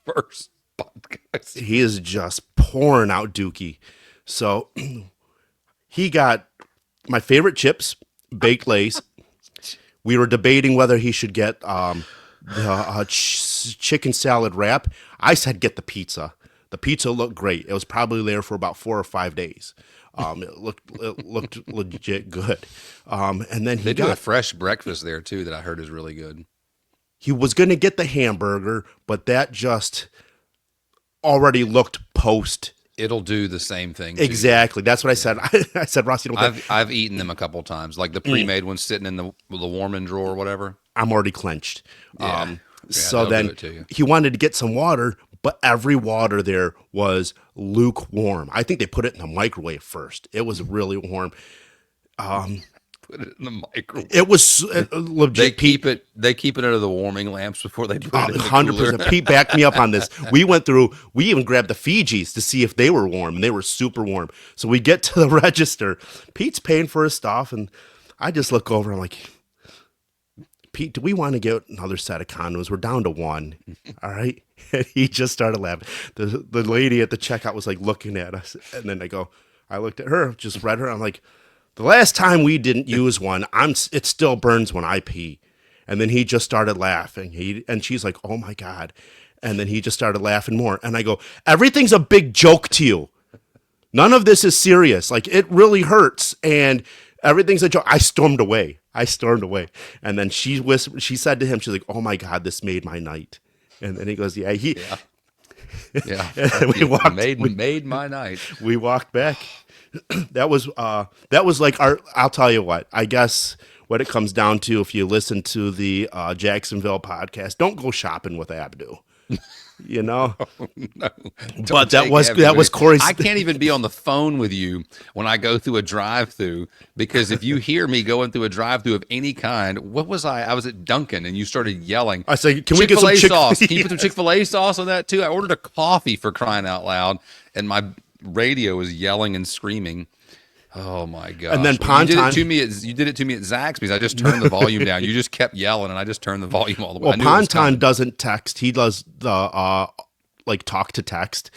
First podcast. he is just pouring out dookie. So he got my favorite chips, baked lace. We were debating whether he should get the chicken salad wrap. I said get the pizza. The pizza looked great. It was probably there for about 4 or 5 days. It looked legit good. And then They do a fresh breakfast there too that I heard is really good. he was going to get the hamburger, but that just already looked post. It'll do the same thing. Too. Exactly. That's what I said. I said, "Ross, you don't." I've eaten them a couple of times, like the pre-made ones sitting in the warming drawer or whatever. I'm already clenched. Yeah. So they'll do then it to you. he wanted to get some water, but every water there was lukewarm. I think they put it in the microwave first. It was really warm. Put it in the microwave. It was legit. They Pete, keep it under the warming lamps before they put it in the 100%. cooler. Pete backed me up on this. We even grabbed the Fijis to see if they were warm, and they were super warm. So we get to the register. Pete's paying for his stuff, and I just look over. I'm like, "Pete, do we want to get another set of condoms? We're down to one." All right. And he just started laughing. The lady at the checkout was like looking at us. And then I looked at her, just read her. I'm like, "The last time we didn't use one, it still burns when I pee." And then he just started laughing. And she's like, "Oh my God." And then he just started laughing more. And I go, "Everything's a big joke to you. None of this is serious. Like, it really hurts. And everything's a joke." I stormed away. And then she said to him, she's like, "Oh my God, this made my night." And then he goes, "Yeah, Yeah, And we walked. made my night. We walked back. That was like I'll tell you what. I guess what it comes down to, if you listen to the Jacksonville podcast, don't go shopping with Abdoo. You know, No, but don't take Abdoo that was with you. Corey's. I can't even be on the phone with you when I go through a drive-through because if you hear me going through a drive-through of any kind, what was I? I was at Dunkin' and you started yelling. I say, can we get some Chick-fil-A sauce? Chick-fil-A? Can you put some Chick-fil-A sauce on that too? I ordered a coffee for crying out loud, and my radio was yelling and screaming. Oh my gosh! And then Well, you did it Ponton. to me. You did it to me at Zaxby's. I just turned the volume down. You just kept yelling, and I just turned the volume all the way. Well, I knew it was Ponton coming. doesn't text. He does the like talk to text.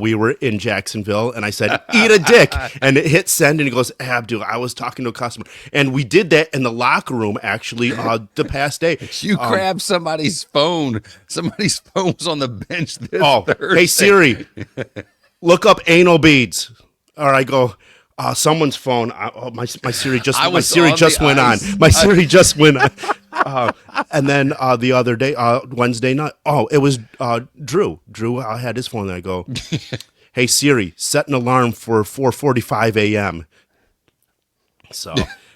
We were in Jacksonville, and I said, "Eat a dick," and it hit send, and he goes, "Abdoo, I was talking to a customer," and we did that in the locker room actually the past day. You grabbed somebody's phone. Somebody's phone was on the bench this Thursday. Hey Siri, look up anal beads. Or I go, someone's phone. My Siri just I my was Siri on just the went ice. on. My Siri just went on. And then the other day, Wednesday night. Oh, it was Drew. Drew had his phone. And I go, hey Siri, set an alarm for 4:45 a.m. So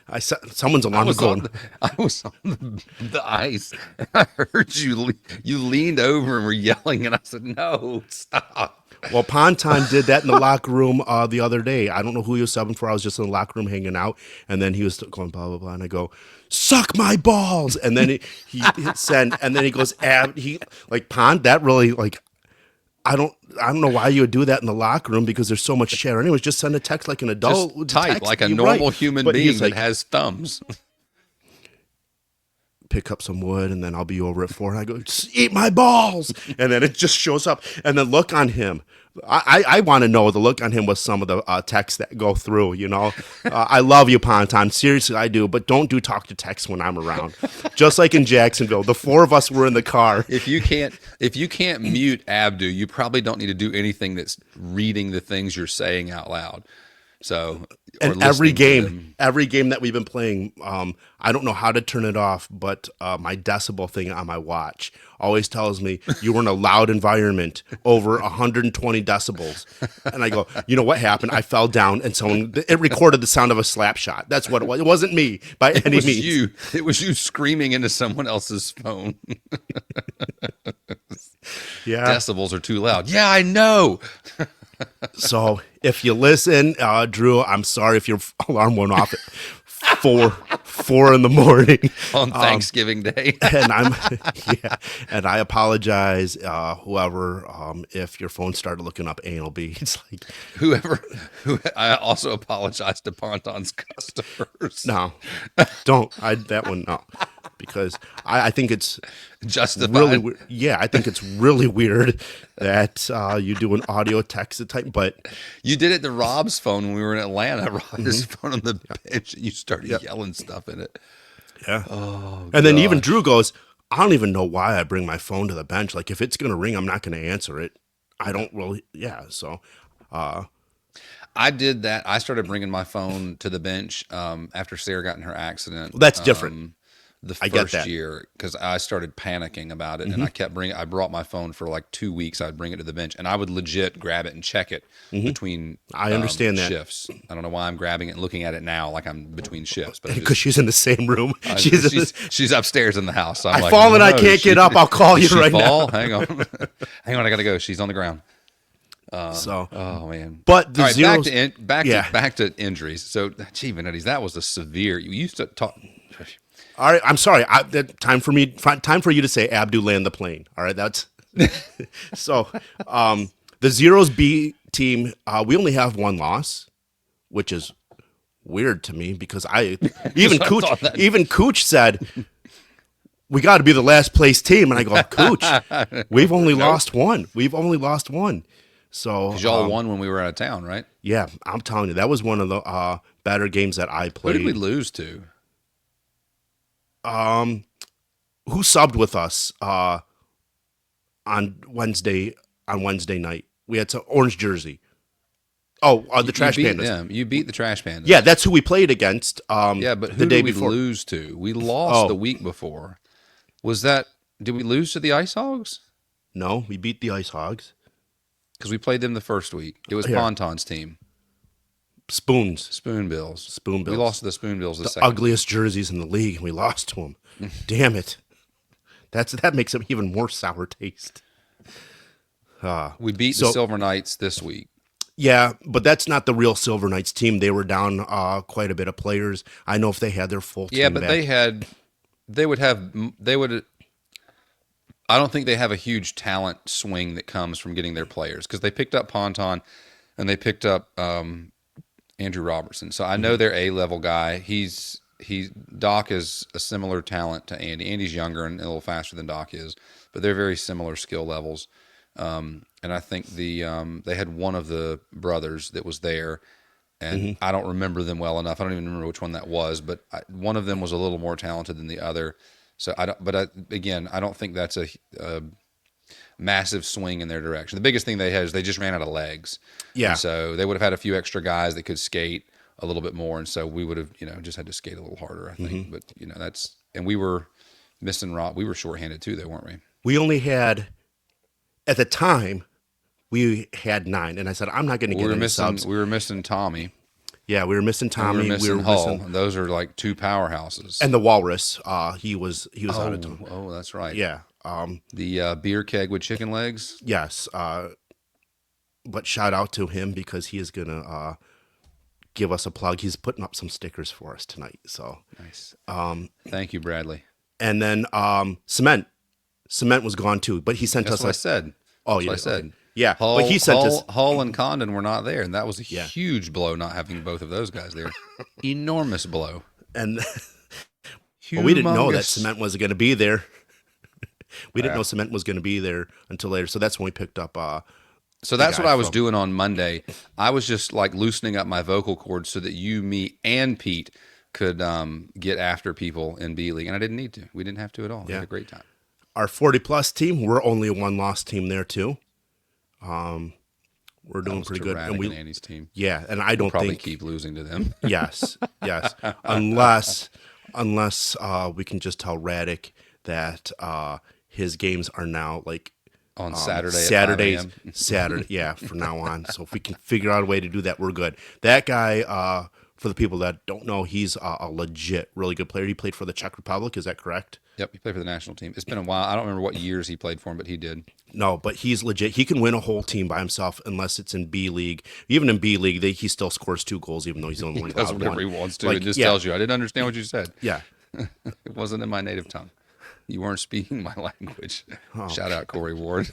I set someone's alarm was going. I was on the ice. And I heard you. You leaned over and were yelling, and I said, "No, stop." Well, Ponton did that in the locker room the other day. I don't know who he was subbing for. I was just in the locker room hanging out, and then he was going blah blah blah, and I go, "Suck my balls!" And then he hit send, and then he goes, he like Pont. That really like, I don't know why you would do that in the locker room because there's so much chatter. Anyways, just send a text like an adult, Just type text. like a You're normal right. human But being he's that like, has thumbs. pick up some wood, and then I'll be over at 4. And I go, "Just eat my balls," and then it just shows up, and the look on him. I want to know the look on him with some of the texts that go through. You know, I love you, Ponton. Seriously, I do, but don't do talk to text when I'm around. Just like in Jacksonville, the 4 of us were in the car. If you can't mute Abdoo, you probably don't need to do anything that's reading the things you're saying out loud. So, or And every listening to them. game that we've been playing, I don't know how to turn it off, but my decibel thing on my watch always tells me you were in a loud environment over 120 decibels. And I go, you know what happened? I fell down, and it recorded the sound of a slap shot. That's what it was. It wasn't me by any It was means. you. It was you screaming into someone else's phone. Yeah. Decibels are too loud. Yeah, I know. So if you listen, Drew, I'm sorry if your alarm went off at 4 in the morning On Thanksgiving Day. and and I apologize, whoever, if your phone started looking up anal beads. Like, I also apologize to Ponton's customers. no, don't. That one, no, because I think it's Justified. really weird. Yeah, I think it's really weird that you do an audio text type, but You did it to Rob's phone when we were in Atlanta. Rob had his phone on the bench, and you started Yep. yelling stuff in it. yeah. Oh, And then even gosh. Drew goes, I don't even know why I bring my phone to the bench. Like, if it's going to ring, I'm not going to answer it. I don't really, yeah. So, I did that. I started bringing my phone to the bench after Sarah got in her accident. That's different. The I get first that. year because I started panicking about it, and I brought my phone for like 2 weeks. I'd bring it to the bench, and I would legit grab it and check it between. I understand that. shifts. I don't know why I'm grabbing it and looking at it now like I'm between shifts, but because she's in the same room. she's upstairs in the house. So I'm I like, fall and I "No, can't she- get up. I'll call did you she right fall? now. Hang on, hang on. I gotta go. She's on the ground. So, Oh man. but the All right, zeros, back to injuries. So, gee, Benedis, that was a severe. You used to talk. all right, I'm sorry. Time for you to say Abdoo land the plane. All right, that's so. The Zeros B team, we only have 1 loss, which is weird to me because even Cooch said we got to be the last place team, and I go, Cooch, we've only lost 1. We've only lost 1. So Y'all won when we were out of town, right? yeah, I'm telling you, that was one of the better games that I Who played. did we lose to? Who subbed with us on Wednesday night? We had some orange jersey. Oh, the Trash you beat Pandas. them. You beat the Trash Pandas. Yeah, that's who we played against. Yeah, but the who day did we before. lose to? We lost Oh. the week before. Was that? Did we lose to the Ice Hogs? No, we beat the Ice Hogs. Because we played them the first week. It was Here. Ponton's team. Spoons. Spoonbills. Spoonbills. We lost to the Spoonbills the The second. ugliest jerseys in the league, and we lost to them. Damn it. That makes them even more sour taste. We beat the So Silver Knights this week. yeah, but that's not the real Silver Knights team. They were down quite a bit of players. I know if they had their full Yeah, team but back. they would. I don't think they have a huge talent swing that comes from getting their players because they picked up Ponton and they picked up Andrew Robertson. So I know they're A-level guy. Doc is a similar talent to Andy. Andy's younger and a little faster than Doc is, but they're very similar skill levels. And I think they had one of the brothers that was there, and I don't remember them well enough. I don't even remember which one that was, but one of them was a little more talented than the other. So I don't. But again, I don't think that's a massive swing in their direction. The biggest thing they had is they just ran out of legs. Yeah. And so they would have had a few extra guys that could skate a little bit more. And so we would have, just had to skate a little harder, I think. But, and we were missing Rob. We were shorthanded too, though, weren't we? We only had, at the time, we had 9. And I said, I'm not going to get any subs. We were missing Tommy. Yeah, we were missing Tommy. We were missing Hull. And those are like 2 powerhouses. And the Walrus, he was out of time. Oh, that's right. Yeah. The beer keg with chicken legs. Yes. But shout out to him because he is going to give us a plug. He's putting up some stickers for us tonight. So nice. Thank you, Bradley. And then Cement was gone too, but he sent That's us. What I said. Oh, That's yeah. what I said. Okay. Yeah, but he sent us. Hull and Condon were not there, and that was a huge blow not having both of those guys there. Enormous blow. And well, we didn't know that Cement was going to be there. We didn't know Cement was going to be there until later. So that's when we picked up. So that's what I was doing on Monday. I was just like loosening up my vocal cords so that you, me, and Pete could get after people in B League, and I didn't need to. We didn't have to at all. We had a great time. Our 40-plus team, we're only a 1-loss team there too. We're doing pretty good. And Andy's team. Yeah, and I don't probably think keep losing to them. yes, unless we can just tell Radic that his games are now like on Saturday, Saturday, yeah, from now on. So if we can figure out a way to do that, we're good. That guy, for the people that don't know, he's a legit, really good player. He played for the Czech Republic. Is that correct? Yep, he played for the national team. It's been a while. I don't remember what years he played for him, but he did. No, but he's legit. He can win a whole team by himself unless it's in B League. Even in B League, he still scores 2 goals, even though he's only he does whatever one. he wants to. It just tells you, I didn't understand what you said. Yeah. It wasn't in my native tongue. You weren't speaking my language. Oh. Shout out Corey Ward.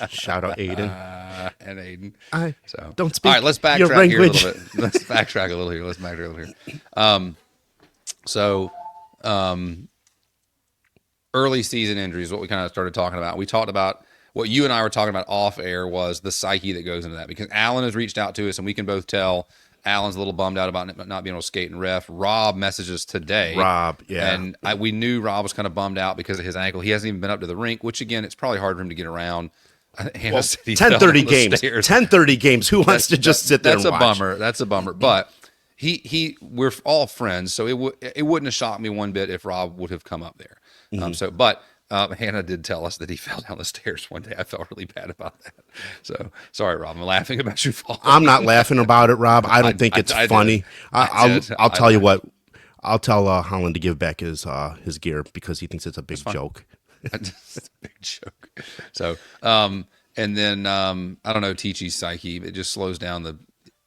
Shout out Aiden. And Aiden. I don't speak. All right, let's backtrack here a little bit. Let's backtrack a little here. Early season injuries, what we kind of started talking about. We talked about what you and I were talking about off air was the psyche that goes into that, because Alan has reached out to us and we can both tell Alan's a little bummed out about not being able to skate and ref. Rob messages today. Yeah. And we knew Rob was kind of bummed out because of his ankle. He hasn't even been up to the rink, which again, it's probably hard for him to get around. 10:30 games. 10:30 games. Who wants to just sit there and watch? That's a bummer. But we're all friends, so it wouldn't have shocked me one bit if Rob would have come up there. But Hannah did tell us that he fell down the stairs one day. I felt really bad about that. So sorry, Rob. I'm laughing about you falling. I'm not laughing about it, Rob. I don't think it's funny. I'll tell you what. I'll tell Holland to give back his gear because he thinks it's a big joke. It's a big joke. So, and then I don't know Teachy's psyche. It just slows down the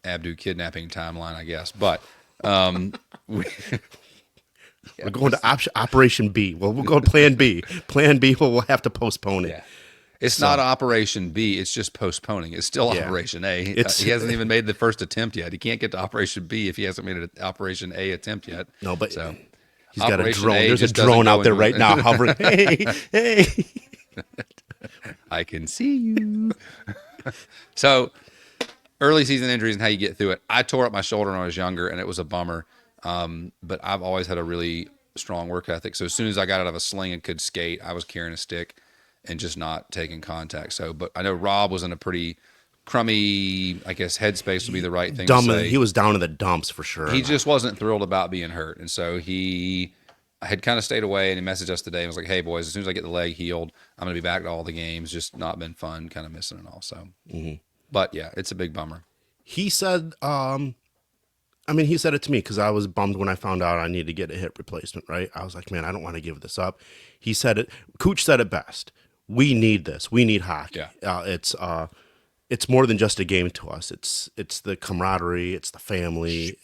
Abdoo kidnapping timeline, I guess. But we're going to Operation B. Well, we'll go to Plan B. Plan B, we'll have to postpone it. Yeah. It's not Operation B. It's just postponing. It's still Operation A. He hasn't even made the first attempt yet. He can't get to Operation B if he hasn't made an Operation A attempt yet. No, but so he's got a drone. There's a drone out there right now hovering. Hey. I can see you. So early season injuries and how you get through it. I tore up my shoulder when I was younger, and it was a bummer. But I've always had a really strong work ethic. So as soon as I got out of a sling and could skate, I was carrying a stick and just not taking contact. So, but I know Rob was in a pretty crummy, I guess, headspace would be the right thing to say. He was down in the dumps for sure. He just wasn't thrilled about being hurt. And so he had kind of stayed away, and he messaged us today and was like, hey, boys, as soon as I get the leg healed, I'm going to be back to all the games. Just not been fun, kind of missing it all. So, But yeah, it's a big bummer. He said, he said it to me because I was bummed when I found out I needed to get a hip replacement, right? I was like, man, I don't want to give this up. He said it. Cooch said it best. we need this. We need hockey. Yeah. It's more than just a game to us. It's the camaraderie. It's the family.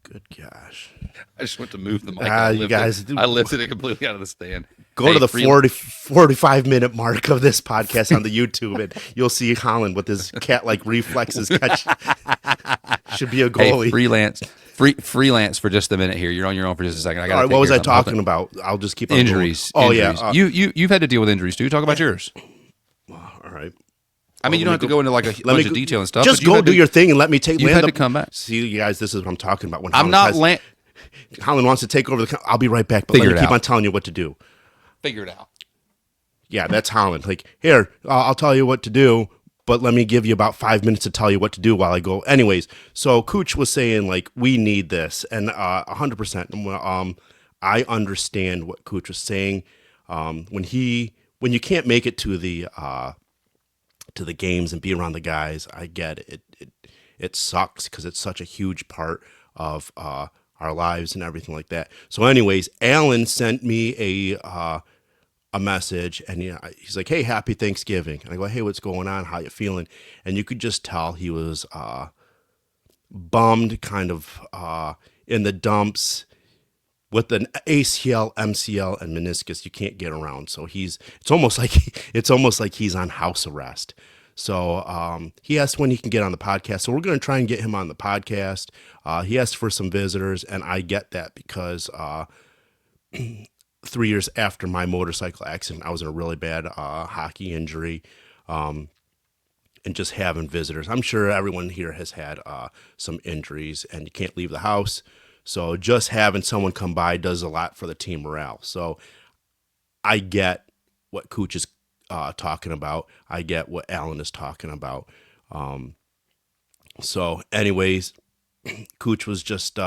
Good gosh. I just went to move the mic. And You guys I lifted it completely out of the stand. go to the 45 minute mark of this podcast on the YouTube, and you'll see Holland with his cat-like reflexes catch. Should be a goalie. Freelance for just a minute here. You're on your own for just a second. I got. All right, what was I talking about? I'll just keep on injuries. Going. Oh injuries. Yeah, you've had to deal with injuries too. Talk about yours. All right. I mean, you don't have to go into like a bunch of detail and stuff. Just go do your thing and let me take. You had to come back. See, you guys, this is what I'm talking about. When I'm not. Holland wants to take over the. I'll be right back. But let me keep on telling you what to do. Figure it out. Yeah, that's Holland. Like, here, I'll tell you what to do, but let me give you about 5 minutes to tell you what to do while I go. Anyways, so Cooch was saying, like, we need this, and 100%. I understand what Cooch was saying. When you can't make it to the games and be around the guys, I get it. It sucks because it's such a huge part of our lives and everything like that. So, anyways, Alan sent me a message, and he's like, "Hey, happy Thanksgiving." And I go, "Hey, what's going on? How you feeling?" And you could just tell he was bummed, kind of in the dumps with an ACL, MCL, and meniscus. You can't get around, so it's almost like he's on house arrest. So he asked when he can get on the podcast. So we're going to try and get him on the podcast. He asked for some visitors, and I get that because 3 years after my motorcycle accident, I was in a really bad hockey injury, and just having visitors. I'm sure everyone here has had some injuries, and you can't leave the house. So just having someone come by does a lot for the team morale. So I get what Cooch is talking about. I get what Alan is talking about. So anyways, Cooch was just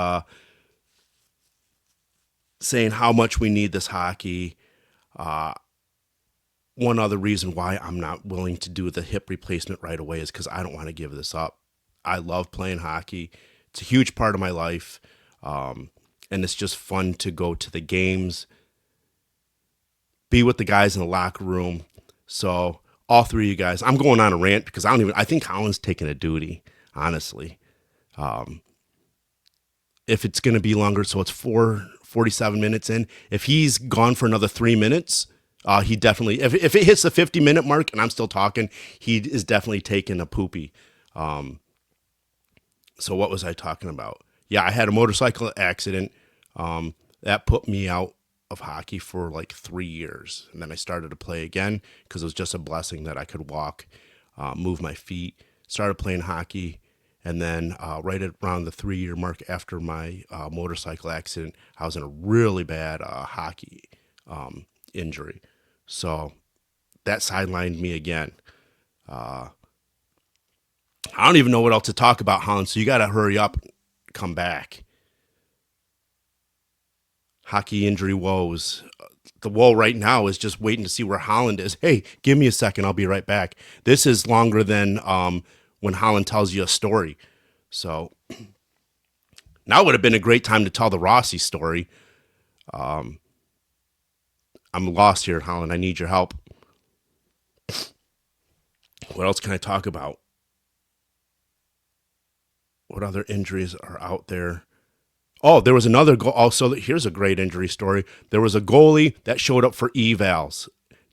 saying how much we need this hockey. One other reason why I'm not willing to do the hip replacement right away is because I don't want to give this up. I love playing hockey. It's a huge part of my life. And it's just fun to go to the games, be with the guys in the locker room. So all three of you guys, I'm going on a rant because I think Holland's taking a duty, honestly. If it's going to be longer, so it's 47 minutes in. If he's gone for another 3 minutes, he definitely, if it hits the 50-minute mark and I'm still talking, he is definitely taking a poopy. So what was I talking about? Yeah, I had a motorcycle accident that put me out of hockey for like 3 years. And then I started to play again because it was just a blessing that I could walk, move my feet, started playing hockey. And then right around the 3-year mark after my motorcycle accident, I was in a really bad hockey injury. So that sidelined me again. I don't even know what else to talk about, Holland, so you got to hurry up and come back. Hockey injury woes. The woe right now is just waiting to see where Holland is. Hey, give me a second. I'll be right back. This is longer than when Holland tells you a story. So now would have been a great time to tell the Rossi story. I'm lost here, Holland. I need your help. What else can I talk about? What other injuries are out there? Oh, there was another goal. Also, here's a great injury story. There was a goalie that showed up for evals.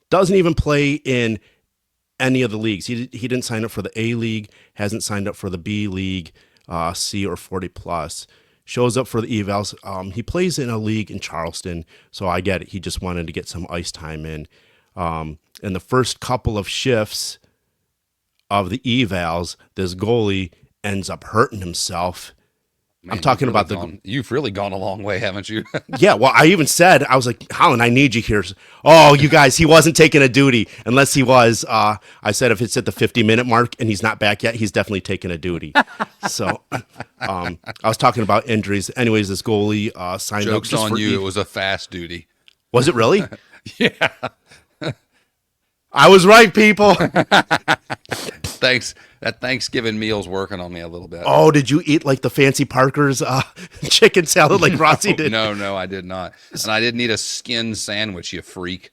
Doesn't even play in any of the leagues. He didn't sign up for the A League, hasn't signed up for the B League, C or 40 plus. Shows up for the evals. He plays in a league in Charleston, so I get it. He just wanted to get some ice time in. In the first couple of shifts of the evals, this goalie ends up hurting himself. Man, I'm talking about you've really gone a long way, haven't you? Yeah, well, I even said, I was like, Holland, I need you here. Oh, you guys, he wasn't taking a duty. Unless he was, I said if it's at the 50-minute mark and he's not back yet, he's definitely taking a duty. So I was talking about injuries. Anyways, this goalie signed Joke's up. Joke's on you. It was a fast duty. Was it really? Yeah. I was right, people. Thanks. That Thanksgiving meal's working on me a little bit. Oh, did you eat like the fancy Parker's chicken salad like Rossi did? No, I did not. And I didn't eat a skin sandwich, you freak.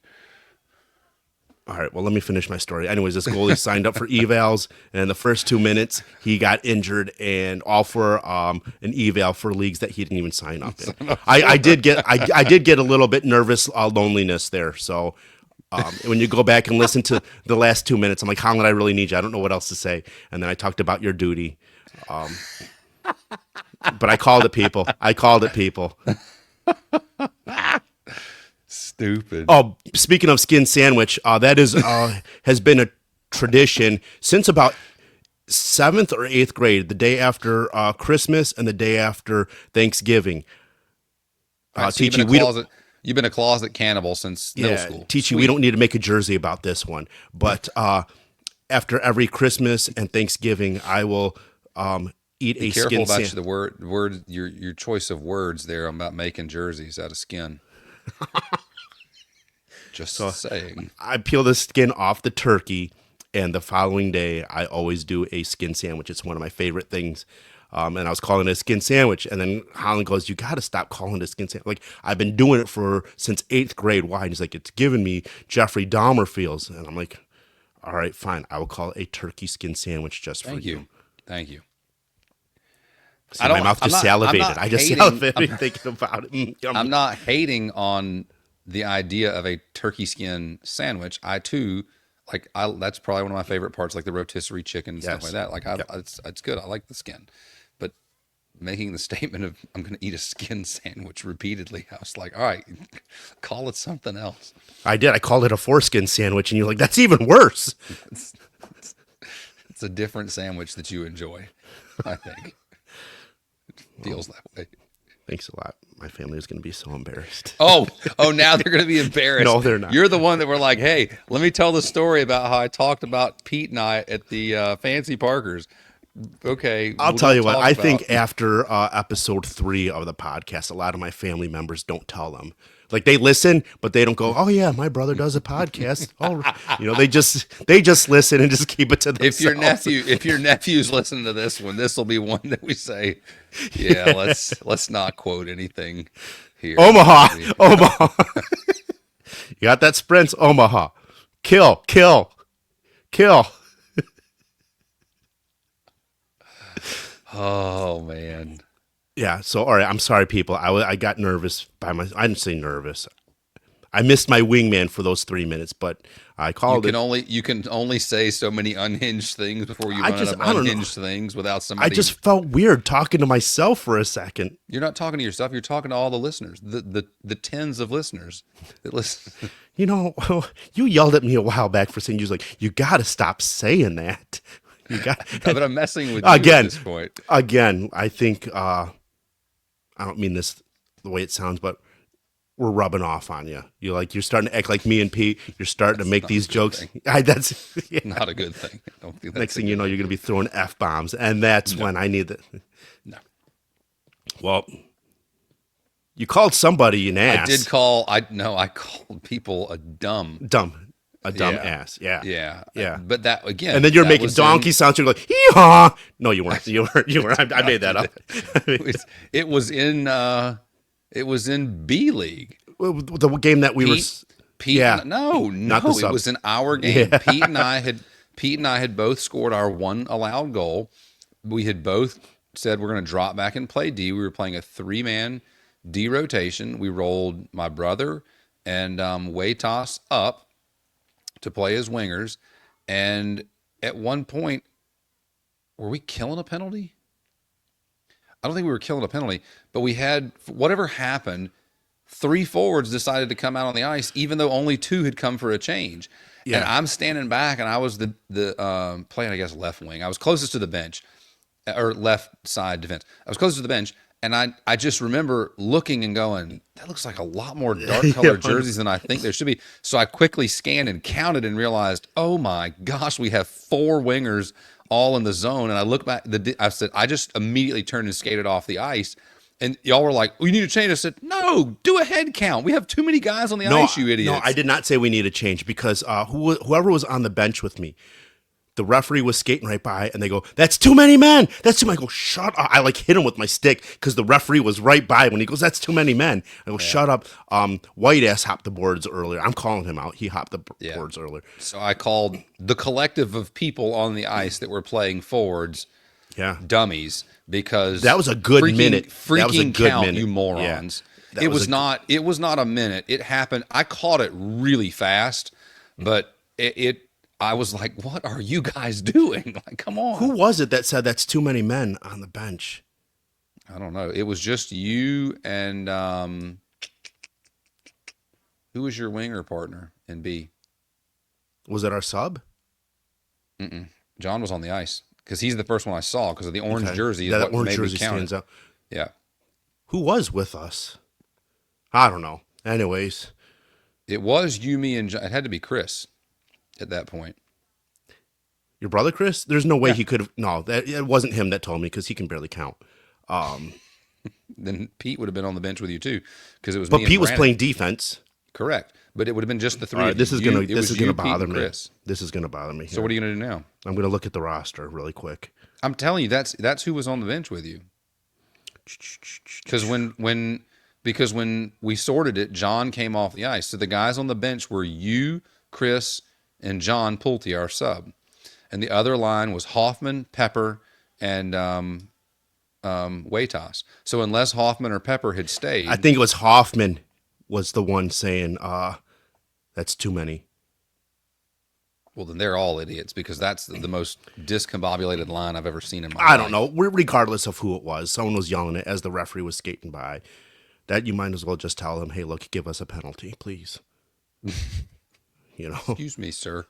All right, well, let me finish my story. Anyways, this goalie signed up for evals, and in the first 2 minutes, he got injured, and all for an eval for leagues that he didn't even sign up in. I did get a little bit nervous, loneliness there. So when you go back and listen to the last 2 minutes, I'm like, Holland, I really need you. I don't know what else to say. And then I talked about your duty. But I called it, people. I called it, people. Stupid. Oh, speaking of skin sandwich, that is has been a tradition since about 7th or 8th grade, the day after Christmas and the day after Thanksgiving. So you've been a closet cannibal since middle school. Teachy, we don't need to make a jersey about this one. But after every Christmas and Thanksgiving, I will eat a skin sandwich. Careful about the word your choice of words there about making jerseys out of skin. Just saying. I peel the skin off the turkey, and the following day, I always do a skin sandwich. It's one of my favorite things. And I was calling it a skin sandwich, and then Holland goes, "You got to stop calling it a skin sandwich. Like, I've been doing it since 8th grade. Why?" And he's like, "It's giving me Jeffrey Dahmer feels." And I'm like, "All right, fine. I will call it a turkey skin sandwich just for you." Thank you. See, my mouth just salivated. I just salivated thinking about it. I'm not hating on the idea of a turkey skin sandwich. I too that's probably one of my favorite parts, like the rotisserie chicken and stuff like that. Like it's good. I like the skin, but making the statement of I'm going to eat a skin sandwich repeatedly, I was like, all right, call it something else. I did. I called it a foreskin sandwich, and you're like, that's even worse. It's a different sandwich that you enjoy, I think. It feels that way. Thanks a lot. My family is going to be so embarrassed. Oh, now they're going to be embarrassed. No, they're not. You're the one that were like, hey, let me tell the story about how I talked about Pete and I at the Fancy Parkers. Okay. I'll tell you what, I think after episode 3 of the podcast, a lot of my family members don't tell them. Like, they listen, but they don't go, "Oh yeah, my brother does a podcast." Oh, they just listen and just keep it to themselves. If your nephew's listening to this one, this will be one that we say, yeah. let's not quote anything here. Omaha. You got that, Sprints? Omaha. Kill. Oh man. Yeah. So, all right. I'm sorry, people. I got nervous I didn't say nervous. I missed my wingman for those 3 minutes, but I called it. You can only say so many unhinged things before you run out of unhinged things without somebody. I just felt weird talking to myself for a second. You're not talking to yourself. You're talking to all the listeners, the tens of listeners that listen. You yelled at me a while back for saying, you got to stop saying that. But I'm messing with you at this point. Again, I think, I don't mean this the way it sounds, but we're rubbing off on you. You're starting to act like me and Pete. You're starting to make these jokes. That's not a good thing. I don't think that's next thing you know, you're going to be throwing F-bombs. And that's when I need that. No. Well, you called somebody an ass. I called people a dumb ass. Yeah. Yeah. But that, again. And then you're making donkey sounds. You're like, hee-haw. No, you weren't. You weren't. I made that up. It was in B League. The game that we were. Pete. Yeah. No. It was in our game. Yeah. Pete and I had both scored our one allowed goal. We had both said we're going to drop back and play D. We were playing a 3-man D rotation. We rolled my brother and Waytoss up to play as wingers. And at one point, were we killing a penalty? I don't think we were killing a penalty, but we had, whatever happened, 3 forwards decided to come out on the ice, even though only 2 had come for a change. Yeah. And I'm standing back, and I was the playing, I guess, left wing. I was closest to the bench, or left side defense. I was closest to the bench, and I just remember looking and going, that looks like a lot more dark-colored jerseys than I think there should be. So I quickly scanned and counted and realized, oh my gosh, we have 4 wingers all in the zone. And I looked back, I just immediately turned and skated off the ice. And y'all were like, we need to change. I said, no, do a head count. We have too many guys on the ice, you idiots. No, I did not say we need a change because whoever was on the bench with me, The referee was skating right by, and they go, "That's too many men. That's too many." I go, "Shut up!" I like hit him with my stick because the referee was right by when he goes, "That's too many men." I go, "Shut up!" White ass hopped the boards earlier. I'm calling him out. He hopped the boards earlier. So I called the collective of people on the ice that were playing forwards Yeah, dummies because that was a good minute. Freaking That was a good count, minute. you morons! Yeah. It was not a minute. It happened. I caught it really fast, but I was like, "What are you guys doing? Like, come on!" Who was it that said that's too many men on the bench? I don't know. It was just you and who was your winger partner in B? Was it our sub? John was on the ice because he's the first one I saw because of the orange jersey. Is Yeah, what that orange made me jersey count stands it. out. Yeah, Who was with us? I don't know. Anyways, it was you, me, and John. It had to be Chris at that point. your brother Chris? There's no way Yeah. he could have. No, it wasn't him that told me because he can barely count. Then Pete would have been on the bench with you too because it was. But me and Pete was Brandon. playing defense. Correct, but it would have been just the three. All right, of this you. is gonna It was you, Pete, bother and me. Chris. This is gonna bother me. So what are you gonna do now? I'm gonna look at the roster really quick. I'm telling you, that's who was on the bench with you. Because when we sorted it, John came off the ice. So the guys on the bench were you, Chris, and John Pulte, our sub, and the other line was Hoffman, Pepper, and Waitas. So unless Hoffman or Pepper had stayed, I think it was Hoffman was the one saying, "That's too many." well, then they're all idiots because that's the most discombobulated line I've ever seen in my I life. don't know. Regardless of who it was, someone was yelling it as the referee was skating by. That you might as well just tell them, "Hey, look, give us a penalty, please." You know. Excuse me, sir.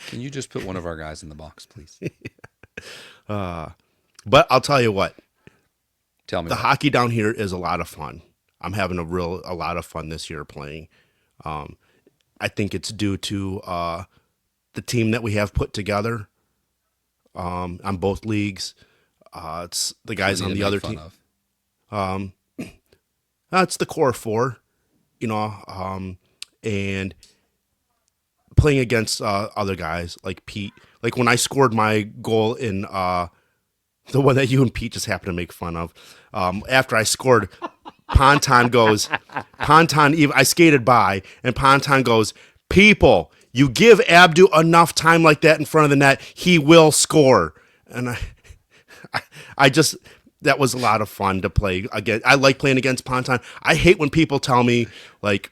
Can you just put one of our guys in the box, please? But I'll tell you what. Tell me. The hockey down here is a lot of fun. I'm having a lot of fun this year playing. I think it's due to the team that we have put together on both leagues. It's the guys on the other team. It's the core four, and playing against other guys like Pete. Like when I scored my goal in the one that you and Pete just happened to make fun of. After I scored, I skated by, and Ponton goes, "People, you give Abdoo enough time like that in front of the net, he will score." And I just, that was a lot of fun to play again. I like playing against Ponton. I hate when people tell me, like,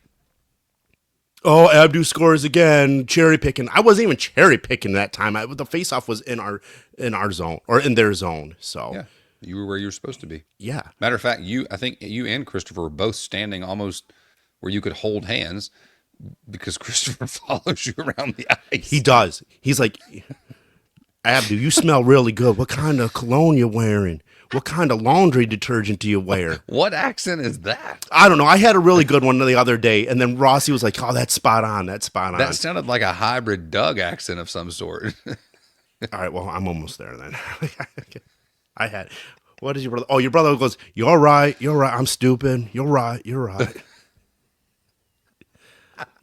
"Oh, Abdoo scores again," cherry picking. I wasn't even cherry picking that time. The faceoff was in our zone or in their zone. So Yeah, you were where you were supposed to be. yeah. Matter of fact, I think you and Christopher were both standing almost where you could hold hands because Christopher follows you around the ice. He does. He's like, "Abdoo, you smell really good. What kind of cologne you wearing? What kind of laundry detergent do you wear?" What accent is that? I don't know. I had a really good one the other day, and then Rossi was like, "Oh, that's spot on. That's spot on." That sounded like a hybrid Doug accent of some sort. All right, well, I'm almost there then. I had, what is your brother? Oh, your brother goes, "You're right. You're right. I'm stupid. You're right. You're right.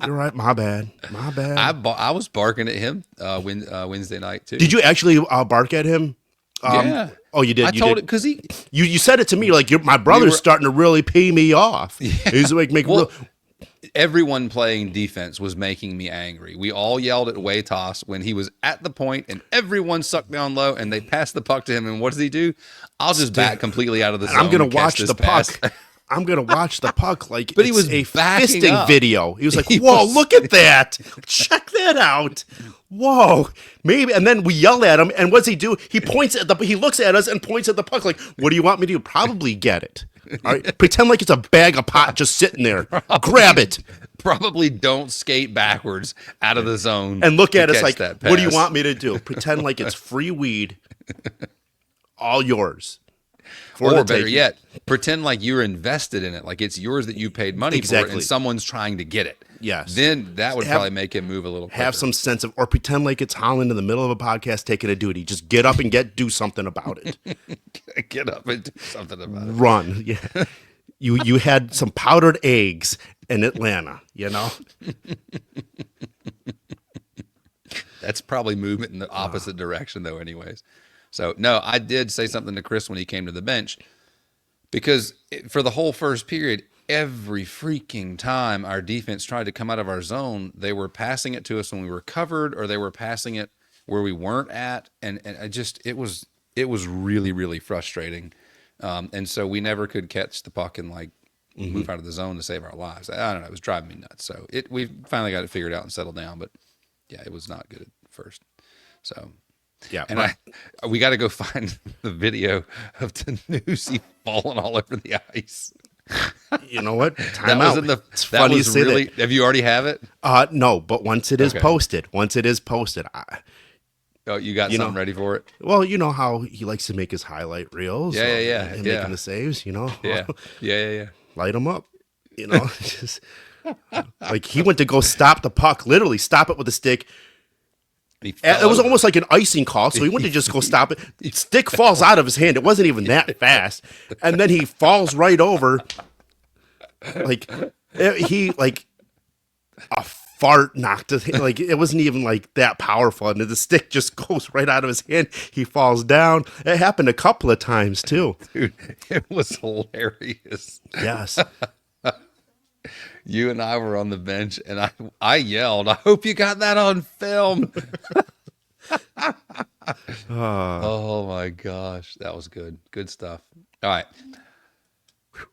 You're right. My bad. My bad." I was barking at him Wednesday night too. Did you actually bark at him? Yeah. Oh, you did. I you told did. it because he. You said it to me like my brother's starting to really pay me off. He's like Well, everyone playing defense was making me angry. We all yelled at Waitas when he was at the point, and everyone sucked down low, and they passed the puck to him. And what does he do? I'll just back completely out of the zone. I'm gonna and catch watch this the pass. puck. I'm gonna watch the puck like But he it's was a backing fisting up. video. He was like, He "Whoa, was- look at that! Check that out! Whoa, maybe." And then we yell at him, and what's he do? He points at he looks at us and points at the puck like, "What do you want me to do?" Probably get it. All right, pretend like it's a bag of pot just sitting there. Grab it Probably don't skate backwards out of the zone and look to at us catch like, that "What do you pass. want me to do?" Pretend like it's free weed, all yours. For Or the better taking. yet, pretend like you're invested in it, like it's yours that you paid money for, Exactly. and someone's trying to get it. Yes. Then that would probably make him move a little quicker. Have some sense of, or pretend like it's Holland in the middle of a podcast taking a duty. Just get up and do something about it. Get up and do something about it. Run. Yeah. You had some powdered eggs in Atlanta, That's probably movement in the opposite direction, though, anyways. So, no, I did say something to Chris when he came to the bench because for the whole first period, every freaking time our defense tried to come out of our zone, they were passing it to us when we were covered, or they were passing it where we weren't at, and it was really really frustrating, and so we never could catch the puck and like move out of the zone to save our lives. I don't know, it was driving me nuts. So we finally got it figured out and settled down, but yeah, it was not good at first. So. Yeah, And we got to go find the video of Tanusi falling all over the ice. you know what? That Time was out. in the. It's That funny you was say really. that. Have you already have it? No, but once it is Okay. posted, Oh, you got something ready for it? well, you know how he likes to make his highlight reels. Yeah. And Yeah. making the saves, Yeah. light him up, just like he went to go stop the puck, literally stop it with a stick. He fell It was over. almost like an icing call, so he went to just go stop it. Stick falls out of his hand. It wasn't even that fast, and then he falls right over. He a fart knocked his hand. Like it wasn't even like that powerful, and the stick just goes right out of his hand. He falls down. It happened a couple of times too. Dude, it was hilarious. Yes. You and I were on the bench, and I yelled, "I hope you got that on film." Oh my gosh, that was good. Good stuff. All right, this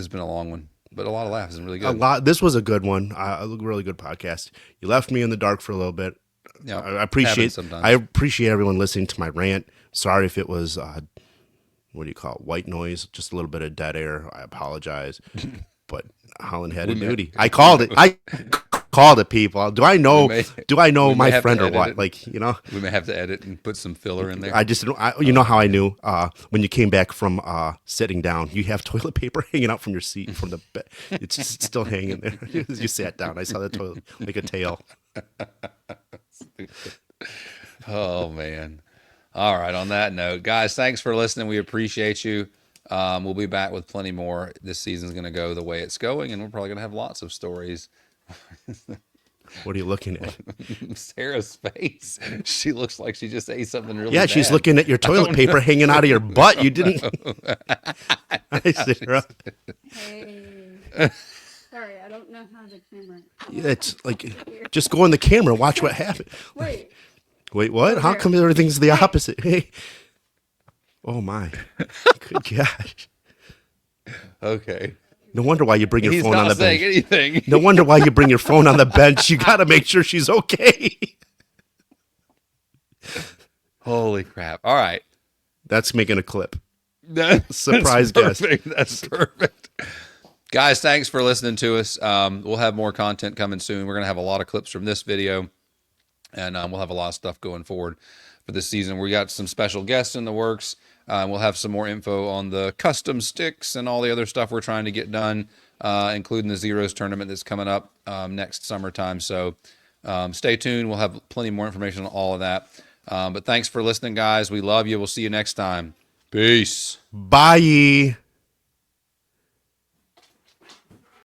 has been a long one, but a lot of laughs and really A good. lot. This was a good one. A really good podcast. You left me in the dark for a little bit. Yeah, I appreciate. happens sometimes. I appreciate everyone listening to my rant. Sorry if it was what do you call it? White noise. Just a little bit of dead air. I apologize. But Holland had a duty. I called it. I called it. People. Do I know? Do I know we may my have friend to or edit what? it. Like We may have to edit and put some filler in there. I just. You know how I knew when you came back from sitting down. You have toilet paper hanging out from your seat from the bed. It's just still hanging there. You sat down. I saw the toilet like a tail. Oh man. All right. On that note, guys, thanks for listening. We appreciate you. We'll be back with plenty more. This season's going to go the way it's going, and we're probably going to have lots of stories. What are you looking at? Sarah's face. She looks like she just ate something really Yeah, she's bad. looking at your toilet paper hanging out of your butt. You didn't. Hi, Sarah. Hey. Sorry, I don't know how the camera. It's like, just go in the camera and watch what happens. Wait. Wait, what? How come everything's the opposite? Hey. Oh, my. Good gosh. Okay. No wonder why you bring your He's phone on not the saying bench. anything. No wonder why you bring your phone on the bench. You got to make sure she's okay. Holy crap. All right. That's making a clip. That's Surprise guest. perfect. That's perfect. Guys, thanks for listening to us. We'll have more content coming soon. We're going to have a lot of clips from this video, and we'll have a lot of stuff going forward for this season. We got some special guests in the works. We'll have some more info on the custom sticks and all the other stuff we're trying to get done, including the Zeros tournament that's coming up next summertime. So stay tuned. We'll have plenty more information on all of that. But thanks for listening, guys. We love you. We'll see you next time. Peace. Bye.